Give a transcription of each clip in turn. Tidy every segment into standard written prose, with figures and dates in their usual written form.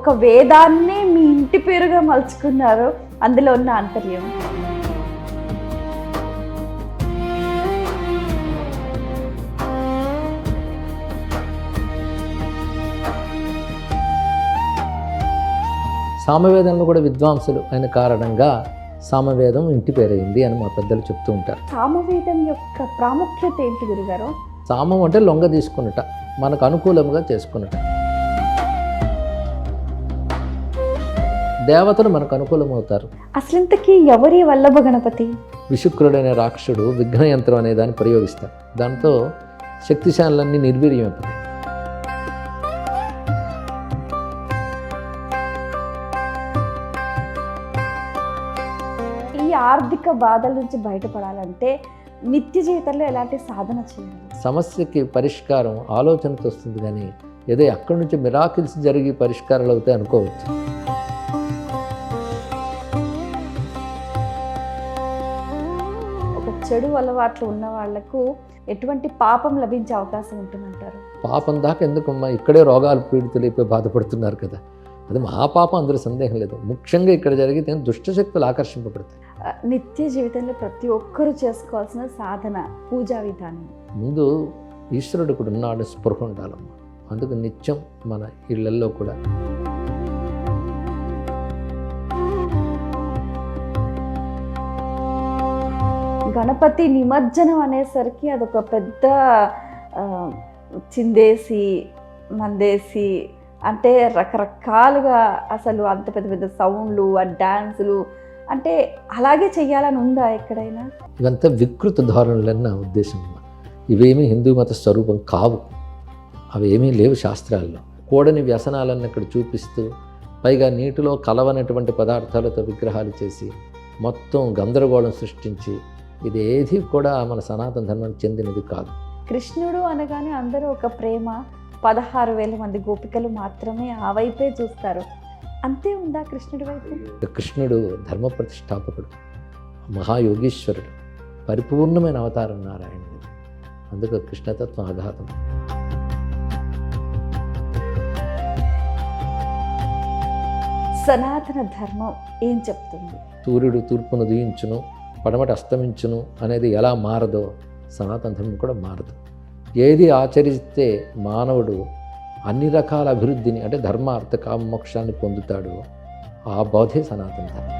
ఒక వేదాన్నే మీ ఇంటి పేరుగా మలుచుకున్నారు. అందులో ఉన్న ఆంతర్యం. సామవేదంలో కూడా విద్వాంసులు అయిన కారణంగా సామవేదం ఇంటి పేరైంది అని మా పెద్దలు చెప్తూ ఉంటారు. సామవేదం యొక్క ప్రాముఖ్యత ఏంటి గురుగారు? సామం అంటే లొంగ తీసుకున్నట, మనకు అనుకూలంగా చేసుకున్నట. దేవతలు మనకు అనుకూలమవుతారు. అసలు ఇంతకీ ఎవరి వల్లభ గణపతి? విశుక్రుడైన రాక్షసుడు విఘ్న యంత్రం అనే దాన్ని ప్రయోగిస్తాడు. దాంతో శక్తిశాలన్నీ నిర్వీర్యం అయిపోతాయి. ఈ ఆర్థిక బాధల నుంచి బయటపడాలంటే నిత్య జీవితంలో ఎలాంటి సాధన చేయాలి? సమస్యకి పరిష్కారం ఆలోచనతో వస్తుంది, కానీ ఏదో అక్కడి నుంచి మిరాకిల్స్ జరిగి పరిష్కారాలు అవుతాయి అనుకోవచ్చు. ఒక చెడు అలవాట్లు ఉన్న వాళ్లకు ఎటువంటి పాపం లభించే అవకాశం ఉంటుందంటారు? పాపం దాకా ఎందుకమ్మా, ఇక్కడే రోగాలు పీడితులైపోయి బాధపడుతున్నారు కదా. అది మహాపాపం, అందులో సందేహం లేదు. ముఖ్యంగా ఇక్కడ జరిగితే దుష్టశక్తులు ఆకర్షింపబడతాయి. నిత్య జీవితంలో ప్రతి ఒక్కరూ చేసుకోవాల్సిన సాధన, పూజా విధానం. ముందు ఈశ్వరుడు కూడా ఉన్నాడు, స్పృహ ఉండాలమ్మా. అందుకు నిత్యం మన ఇళ్లల్లో కూడా గణపతి నిమజ్జనం అనేసరికి అదొక పెద్ద చిందేసి మందేసి అంటే రకరకాలుగా, అసలు అంత పెద్ద పెద్ద సౌండ్లు, ఆ డ్యాన్సులు, అంటే అలాగే చెయ్యాలని ఉందా ఎక్కడైనా? ఇవంతా వికృత ధోరణులని నా ఉద్దేశం. ఇవేమీ హిందూ మత స్వరూపం కావు, అవేమీ లేవు శాస్త్రాల్లో. కూడని వ్యసనాలను ఇక్కడ చూపిస్తూ, పైగా నీటిలో కలవనటువంటి పదార్థాలతో విగ్రహాలు చేసి మొత్తం గందరగోళం సృష్టించి, ఇదేది కూడా మన సనాతన ధర్మానికి చెందినది కాదు. కృష్ణుడు అనగానే అందరూ ఒక ప్రేమ, 16,000 మంది గోపికలు మాత్రమే ఆ వైపే చూస్తారు. అంతే ఉందా కృష్ణుడి వైపు? కృష్ణుడు ధర్మ ప్రతిష్టాపకుడు, మహాయోగీశ్వరుడు, పరిపూర్ణమైన అవతారం నారాయణుడు. అందుకు కృష్ణతత్వం అఘాతం. సనాతన ధర్మం ఏం చెప్తుంది? సూర్యుడు తూర్పును ఉదయించును, పడమట అస్తమించును అనేది ఎలా మారదో సనాతన ధర్మం కూడా మారదు. ఏది ఆచరిస్తే మానవుడు అన్ని రకాల అభివృద్ధిని, అంటే ధర్మ అర్థ కామ మోక్షాన్ని పొందుతాడు, ఆ బోధే సనాతన ధర్మం.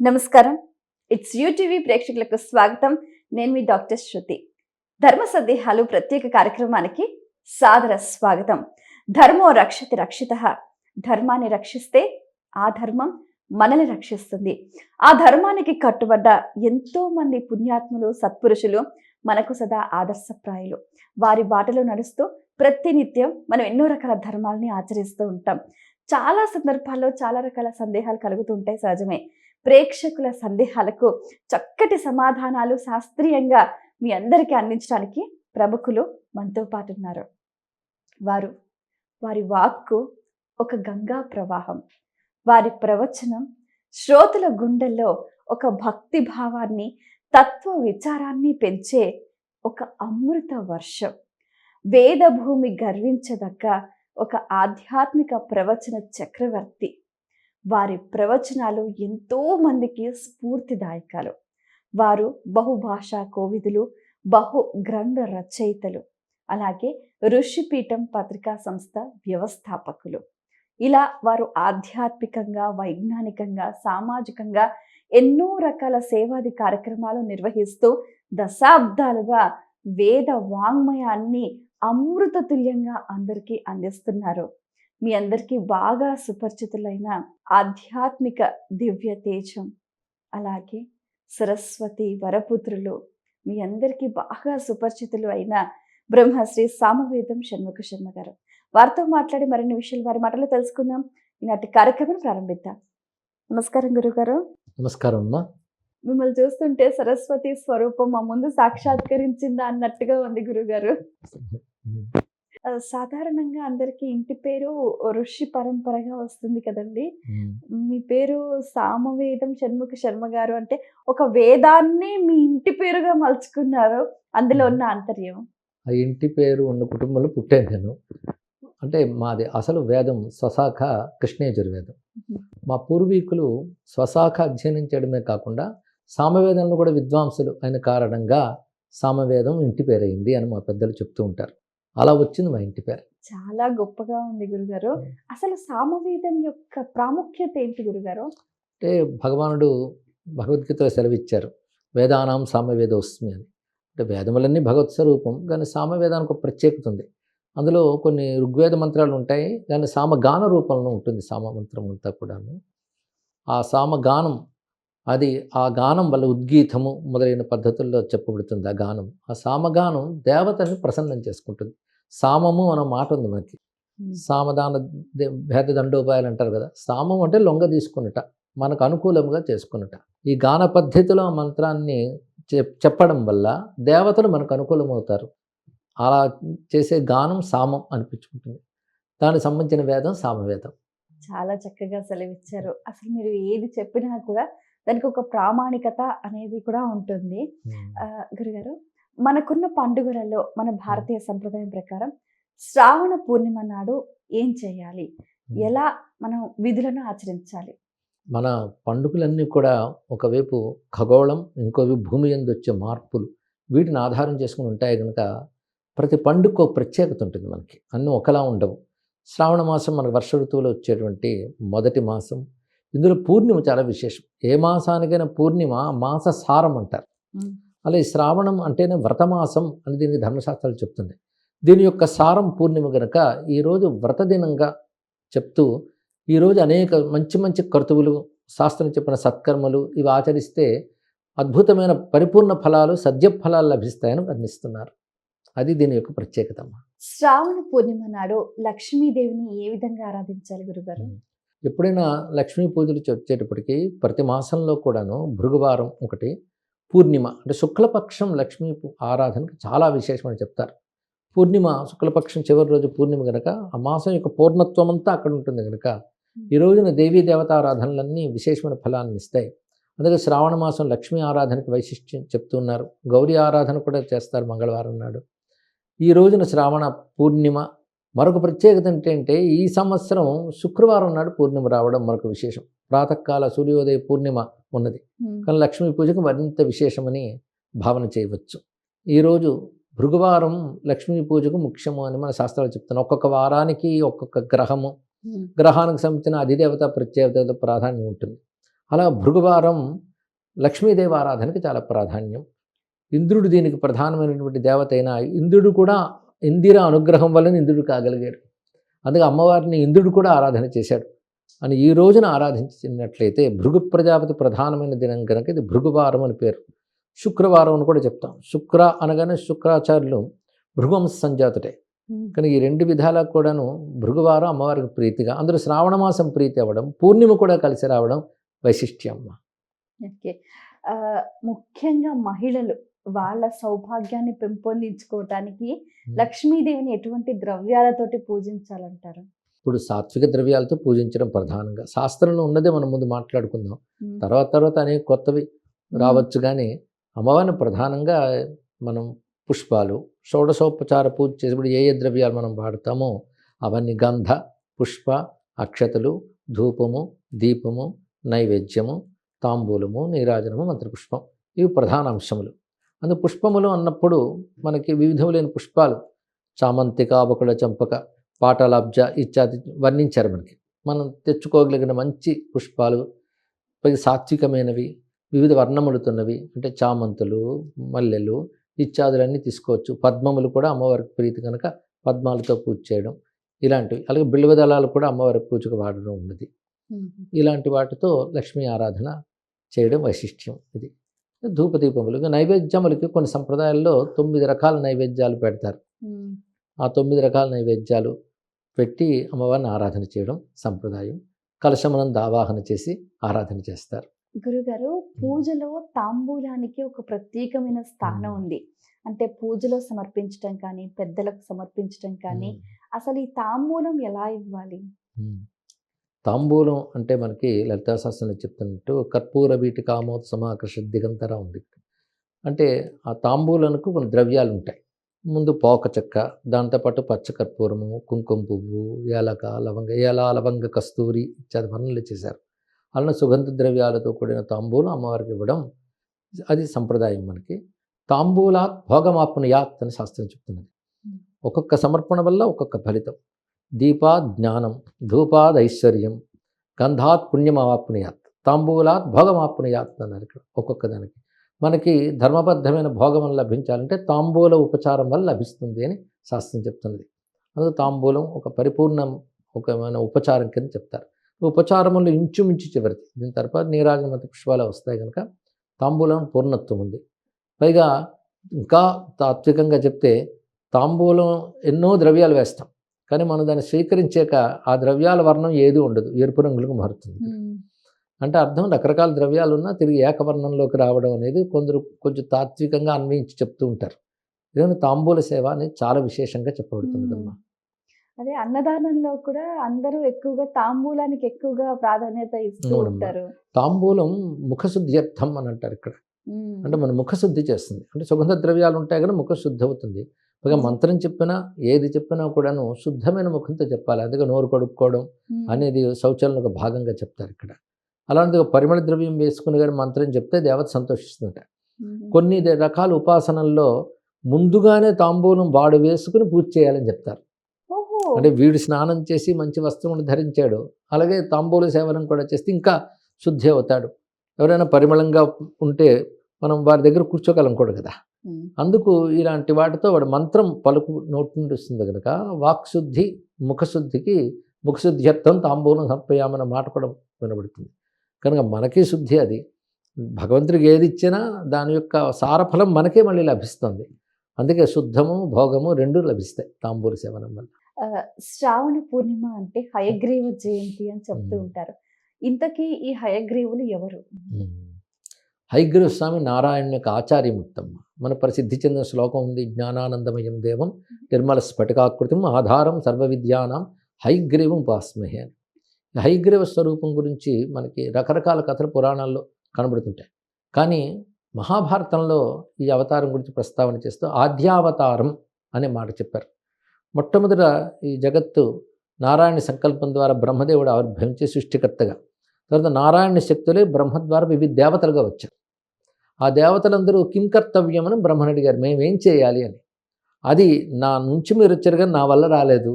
నమస్కారం, ఇట్స్ యూటీవీ ప్రేక్షకులకు స్వాగతం. నేను మీ డాక్టర్ శృతి. ధర్మ సందేహాలు ప్రత్యేక కార్యక్రమానికి సాదర స్వాగతం. ధర్మో రక్షతి రక్షితః. ధర్మాన్ని రక్షిస్తే ఆ ధర్మం మనల్ని రక్షిస్తుంది. ఆ ధర్మానికి కట్టుబడ్డ ఎంతో మంది పుణ్యాత్ములు, సత్పురుషులు మనకు సదా ఆదర్శప్రాయులు. వారి బాటలో నడుస్తూ ప్రతినిత్యం మనం ఎన్నో రకాల ధర్మాలని ఆచరిస్తూ ఉంటాం. చాలా సందర్భాల్లో చాలా రకాల సందేహాలు కలుగుతూ ఉంటాయి, సహజమే. ప్రేక్షకుల సందేహాలకు చక్కటి సమాధానాలు శాస్త్రీయంగా మీ అందరికీ అందించడానికి ప్రముఖులు మనతో పాటు ఉన్నారు. వారి వాక్కు ఒక గంగా ప్రవాహం. వారి ప్రవచనం శ్రోతల గుండెల్లో ఒక భక్తి భావాన్ని, తత్వ విచారాన్ని పెంచే ఒక అమృత వర్షం. వేదభూమి గర్వించదగ్గ ఒక ఆధ్యాత్మిక ప్రవచన చక్రవర్తి. వారి ప్రవచనాలు ఎంతో మందికి స్ఫూర్తిదాయకాలు. వారు బహుభాషా కోవిదులు, బహు గ్రంథ రచయితలు, అలాగే ఋషిపీఠం పత్రికా సంస్థ వ్యవస్థాపకులు. ఇలా వారు ఆధ్యాత్మికంగా, వైజ్ఞానికంగా, సామాజికంగా ఎన్నో రకాల సేవాది కార్యక్రమాలు నిర్వహిస్తూ దశాబ్దాలుగా వేద వాంగ్మయాన్ని అమృత తుల్యంగా అందరికీ అందిస్తున్నారు. మీ అందరికీ బాగా సుపరిచితులైన ఆధ్యాత్మిక దివ్య తేజం, అలాగే సరస్వతి వరపుత్రులు, మీ అందరికీ బాగా సుపరిచితులు అయిన బ్రహ్మశ్రీ సామవేదం షణ్ముఖ శర్మ గారు. వారితో మాట్లాడి మరిన్ని విషయాలు వారి మాటలో తెలుసుకుందాం. ఈనాటి కార్యక్రమం ప్రారంభిద్దాం. నమస్కారం గురుగారు. నమస్కారం అమ్మా. మిమ్మల్ని చూస్తుంటే సరస్వతి స్వరూపం మా ముందు సాక్షాత్కరించిందా అన్నట్టుగా ఉంది గురుగారు. సాధారణంగా అందరికీ ఇంటి పేరు ఋషి పరంపరగా వస్తుంది కదండీ! మీ పేరు సామవేదం షణ్ముఖ శర్మ గారు అంటే ఒక వేదాన్ని మీ ఇంటి పేరుగా మలుచుకున్నారు. అందులో ఉన్న ఆంతర్యం. ఆ ఇంటి పేరు ఉన్న కుటుంబంలో పుట్టాను నేను. అంటే మాది అసలు వేదం స్వశాఖ కృష్ణయజుర్వేదం. మా పూర్వీకులు స్వశాఖ అధ్యయనం చేయడమే కాకుండా సామవేదంలో కూడా విద్వాంసులు అయిన కారణంగా సామవేదం ఇంటి పేరైంది అని మా పెద్దలు చెప్తూ ఉంటారు. అలా వచ్చింది మా ఇంటి పేరు. చాలా గొప్పగా ఉంది గురుగారు. అసలు సామవేదం యొక్క ప్రాముఖ్యత ఏంటి గురుగారు? అంటే భగవానుడు భగవద్గీతలో సెలవిచ్చారు, వేదానాం సామవేదోస్మి అని. అంటే వేదములన్నీ భగవత్ స్వరూపం, కానీ సామవేదానికి ఒక ప్రత్యేకత ఉంది. అందులో కొన్ని ఋగ్వేద మంత్రాలు ఉంటాయి, కానీ సామగాన రూపంలో ఉంటుంది సామమంత్రం అంతా కూడాను. ఆ సామగానం అది ఆ గానం వల్ల ఉద్గీతము మొదలైన పద్ధతుల్లో చెప్పబడుతుంది. ఆ గానం, ఆ సామగానం దేవతని ప్రసన్నం చేసుకుంటుంది. సామము అనే మాట ఉంది మనకి. సామదాన భేద దండోపాయాలు అంటారు కదా. సామం అంటే లొంగ తీసుకున్నట, మనకు అనుకూలంగా చేసుకున్నట. ఈ గాన పద్ధతిలో ఆ మంత్రాన్ని చెప్పడం వల్ల దేవతలు మనకు అనుకూలమవుతారు. అలా చేసే గానం సామం అనిపించుకుంటుంది. దానికి సంబంధించిన వేదం సామవేదం. చాలా చక్కగా సెలవిచ్చారు. అసలు మీరు ఏది చెప్పినా కూడా దానికి ఒక ప్రామాణికత అనేది కూడా ఉంటుంది. గురుగారు, మనకున్న పండుగలలో మన భారతీయ సంప్రదాయం ప్రకారం శ్రావణ పూర్ణిమ నాడు ఏం చేయాలి? ఎలా మనం విధులను ఆచరించాలి? మన పండుగలన్నీ కూడా ఒకవైపు ఖగోళం, ఇంకోవైపు భూమి యందు వచ్చే మార్పులు, వీటిని ఆధారం చేసుకుని ఉంటాయి కనుక ప్రతి పండుగకు ఒక ప్రత్యేకత ఉంటుంది మనకి. అన్నీ ఒకలా ఉండవు. శ్రావణ మాసం మనకు వర్ష ఋతువులో వచ్చేటువంటి మొదటి మాసం. ఇందులో పూర్ణిమ చాలా విశేషం. ఏ మాసానికైనా పూర్ణిమ మాస సారం అంటారు. అలా ఈ శ్రావణం అంటేనే వ్రతమాసం అని దీనికి ధర్మశాస్త్రాలు చెప్తుంది. దీని యొక్క సారం పూర్ణిమ గనక ఈరోజు వ్రతదినంగా చెప్తూ, ఈరోజు అనేక మంచి మంచి కర్తువులు, శాస్త్రం చెప్పిన సత్కర్మలు ఇవి ఆచరిస్తే అద్భుతమైన పరిపూర్ణ ఫలాలు, సద్య ఫలాలు లభిస్తాయని వర్ణిస్తున్నారు. అది దీని యొక్క ప్రత్యేకత. శ్రావణ పూర్ణిమ నాడు లక్ష్మీదేవిని ఏ విధంగా ఆరాధించాలి గురుగారు? ఎప్పుడైనా లక్ష్మీ పూజలు వచ్చేటప్పటికి ప్రతి మాసంలో కూడాను భృగువారం ఒకటి, పూర్ణిమ అంటే శుక్లపక్షం లక్ష్మీ ఆరాధనకి చాలా విశేషమని చెప్తారు. పూర్ణిమ శుక్లపక్షం చివరి రోజు పూర్ణిమ కనుక ఆ మాసం యొక్క పూర్ణత్వం అంతా అక్కడ ఉంటుంది కనుక ఈ రోజున దేవీ దేవతారాధనలన్నీ విశేషమైన ఫలాన్ని ఇస్తాయి. అందుకే శ్రావణ మాసం లక్ష్మీ ఆరాధనకి వైశిష్ట్యం చెప్తున్నారు. గౌరీ ఆరాధన కూడా చేస్తారు మంగళవారం నాడు. ఈ రోజున శ్రావణ పూర్ణిమ మరొక ప్రత్యేకత ఏంటంటే ఈ సంవత్సరం శుక్రవారం నాడు పూర్ణిమ రావడం మరొక విశేషం. ప్రాతకాల సూర్యోదయ పూర్ణిమ ఉన్నది, కానీ లక్ష్మీ పూజకు మరింత విశేషమని భావన చేయవచ్చు. ఈరోజు భృగువారం లక్ష్మీ పూజకు ముఖ్యము అని మన శాస్త్రాలు చెప్తున్నాం. ఒక్కొక్క వారానికి ఒక్కొక్క గ్రహము, గ్రహానికి సంబంధించిన అధిదేవత ప్రత్యేకత ప్రాధాన్యం ఉంటుంది. అలా భృగువారం లక్ష్మీదేవి ఆరాధనకి చాలా ప్రాధాన్యం. ఇంద్రుడు దీనికి ప్రధానమైనటువంటి దేవత అయిన ఇంద్రుడు కూడా ఇందిర అనుగ్రహం వలన ఇంద్రుడు కాగలిగాడు. అందుకే అమ్మవారిని ఇంద్రుడు కూడా ఆరాధన చేశాడు అని ఈ రోజున ఆరాధించినట్లయితే భృగు ప్రజాపతి ప్రధానమైన దినం కనుక ఇది భృగువారం అని పేరు. శుక్రవారం అని కూడా చెప్తాం. శుక్ర అనగానే శుక్రాచార్యులు భృగువంశ సంజాతుడే కానీ ఈ రెండు విధాలా కూడాను భృగువారం అమ్మవారికి ప్రీతిగా, అందులో శ్రావణ మాసం ప్రీతి అవ్వడం, పూర్ణిమ కూడా కలిసి రావడం వైశిష్ట్యం. ఓకే. ముఖ్యంగా మహిళలు వాళ్ళ సౌభాగ్యాన్ని పెంపొందించుకోవటానికి లక్ష్మీదేవిని ఎటువంటి ద్రవ్యాలతోటి పూజించాలంటారు? ఇప్పుడు సాత్విక ద్రవ్యాలతో పూజించడం ప్రధానంగా శాస్త్రంలో ఉన్నదే మనం ముందు మాట్లాడుకుందాం. తర్వాత అనేక కొత్తవి రావచ్చు, కానీ అమ్మవారిని ప్రధానంగా మనం పుష్పాలు, షోడశోపచార పూజ చేసేప్పుడు ఏ ద్రవ్యాలు మనం వాడతామో అవన్నీ గంధ, పుష్ప, అక్షతలు, ధూపము, దీపము, నైవేద్యము, తాంబూలము, నీరాజనము, మంత్రపుష్పం ఇవి ప్రధాన అంశములు. అందుకు పుష్పములు అన్నప్పుడు మనకి వివిధములైన పుష్పాలు, చామంతిక, బకుళ, చంపక, పాటలాబ్జ ఇత్యాది వర్ణించారు. మనం తెచ్చుకోగలిగిన మంచి పుష్పాలు, పైగా సాత్వికమైనవి, వివిధ వర్ణములుతున్నవి అంటే చామంతులు, మల్లెలు ఇత్యాదులన్నీ తీసుకోవచ్చు. పద్మములు కూడా అమ్మవారికి ప్రీతి కనుక పద్మాలతో పూజ చేయడం ఇలాంటివి. అలాగే బిల్వదళాలు కూడా అమ్మవారి పూజకు వాడడం ఉన్నది. ఇలాంటి వాటితో లక్ష్మీ ఆరాధన చేయడం వైశిష్ట్యం. ఇది ధూపదీపములు. నైవేద్యములకి కొన్ని సంప్రదాయాల్లో 9 రకాల నైవేద్యాలు పెడతారు. ఆ 9 రకాల నైవేద్యాలు పెట్టి అమ్మవారిని ఆరాధన చేయడం సంప్రదాయం. కలశమునందు ఆవాహన చేసి ఆరాధన చేస్తారు. గురుగారు, పూజలో తాంబూలానికి ఒక ప్రత్యేకమైన స్థానం ఉంది. అంటే పూజలో సమర్పించటం కానీ, పెద్దలకు సమర్పించటం కానీ, అసలు ఈ తాంబూలం ఎలా ఇవ్వాలి? తాంబూలం అంటే మనకి లలితా శాస్త్రంలో చెప్తున్నట్టు కర్పూర వీటి కామోత్సమాకర్ష దిగంతర ఉంది. అంటే ఆ తాంబూలానికి కొన్ని ద్రవ్యాలు ఉంటాయి. ముందు పోక చెక్క, దాంతోపాటు పచ్చకర్పూరము, కుంకుమ పువ్వు, ఏలక, లవంగ కస్తూరి ఇత్యాది వర్ణనలు చేశారు. అలా సుగంధ ద్రవ్యాలతో కూడిన తాంబూలం అమ్మవారికి ఇవ్వడం అది సంప్రదాయం. మనకి తాంబూలాత్ భోగమాప్నుయాత్ అని శాస్త్రం చెప్తున్నది. ఒక్కొక్క సమర్పణ వల్ల ఒక్కొక్క ఫలితం. దీపాత్ జ్ఞానం, ధూపాద్ ఐశ్వర్యం, గంధాత్ పుణ్యమాప్నుయాత్, తాంబూలాత్ భోగమాప్నుయాత్ అన్నారు. ఇక్కడ ఒక్కొక్క దానికి మనకి ధర్మబద్ధమైన భోగం లభించాలంటే తాంబూల ఉపచారం వల్ల లభిస్తుంది అని శాస్త్రం చెప్తున్నది. అందుకు తాంబూలం ఒక పరిపూర్ణం ఉపచారం కింద చెప్తారు. ఉపచారములు ఇంచుమించు చివరిది. దీని తర్వాత నీరాజనమతి పుష్పాలు వస్తాయి కనుక తాంబూలం పూర్ణత్వం ఉంది. పైగా ఇంకా తాత్వికంగా చెప్తే తాంబూలం ఎన్నో ద్రవ్యాలు వేస్తాం, కానీ మనం దాన్ని స్వీకరించాక ఆ ద్రవ్యాల వర్ణం ఏది ఉండదు, ఎరుపు రంగులకు మారుతుంది. అంటే అర్థం రకరకాల ద్రవ్యాలు ఉన్నా తిరిగి ఏకవర్ణంలోకి రావడం అనేది కొంచెం తాత్వికంగా అన్వయించి చెప్తూ ఉంటారు. ఇదేమో తాంబూల సేవ అనేది చాలా విశేషంగా చెప్పబడుతున్నదమ్మా. అదే అన్నదానంలో కూడా అందరూ ఎక్కువగా తాంబూలానికి ఎక్కువగా ప్రాధాన్యత ఇస్తూ ఉంటారు. తాంబూలం ముఖశుద్ధ్యర్థం అని అంటారు ఇక్కడ. అంటే మన ముఖశుద్ధి చేస్తుంది. అంటే సుగంధ ద్రవ్యాలు ఉంటాయి కానీ ముఖశుద్ధి అవుతుంది. పైగా మంత్రం చెప్పినా ఏది చెప్పినా కూడాను శుద్ధమైన ముఖంతో చెప్పాలి. అందుకే నోరు కడుక్కోవడం అనేది శౌచంలో ఒక భాగంగా చెప్తారు ఇక్కడ. అలాంటిది పరిమళ ద్రవ్యం వేసుకుని కానీ మంత్రం చెప్తే దేవత సంతోషిస్తుంట. కొన్ని రకాల ఉపాసనల్లో ముందుగానే తాంబూలం వాడు వేసుకుని పూజ చేయాలని చెప్తారు. అంటే వీడు స్నానం చేసి మంచి వస్త్రములు ధరించాడు, అలాగే తాంబూల సేవనం కూడా చేస్తే ఇంకా శుద్ధి అవుతాడు. ఎవరైనా పరిమళంగా ఉంటే మనం వారి దగ్గర కూర్చోగలం కూడా కదా. అందుకు ఇలాంటి వాటితో వాడు మంత్రం పలుకు నోటి నుండి వస్తుంది కనుక వాక్శుద్ధి ముఖశుద్ధ్యర్థం తాంబూలం సమర్పయామన్న మాట కూడా వినబడుతుంది. కనుక మనకి శుద్ధి అది. భగవంతుడికి ఏది ఇచ్చినా దాని యొక్క సారఫలం మనకే మళ్ళీ లభిస్తుంది. అందుకే శుద్ధము భోగము రెండు లభిస్తాయి తాంబూల సేవనం వల్ల. శ్రావణ పూర్ణిమ అంటే హయగ్రీవ జయంతి అని చెప్తూ ఉంటారు. ఇంతకీ ఈ హయగ్రీవులు ఎవరు? హయగ్రీవ స్వామి నారాయణ యొక్క ఆచార్యముత్తమ్మ. మన ప్రసిద్ధి చెందిన శ్లోకం ఉంది, జ్ఞానానందమయం దేవం నిర్మల స్ఫటికాకృతిం ఆధారం సర్వ విద్యానాం హయగ్రీవం ఉపాస్మహే అని. హయగ్రీవ స్వరూపం గురించి మనకి రకరకాల కథలు పురాణాల్లో కనబడుతుంటాయి. కానీ మహాభారతంలో ఈ అవతారం గురించి ప్రస్తావన చేస్తూ ఆద్యావతారం అనే మాట చెప్పారు. మొట్టమొదట ఈ జగత్తు నారాయణ సంకల్పం ద్వారా బ్రహ్మదేవుడు ఆవిర్భవించి సృష్టికర్తగా, తర్వాత నారాయణ శక్తులే బ్రహ్మ ద్వారా వివిధ దేవతలుగా వచ్చారు. ఆ దేవతలందరూ కిం కర్తవ్యం అని బ్రహ్మని అడిగారు, మేమేం చేయాలి అని. అది నా నుంచి మీరు వచ్చారు కానీ నా వల్ల రాలేదు,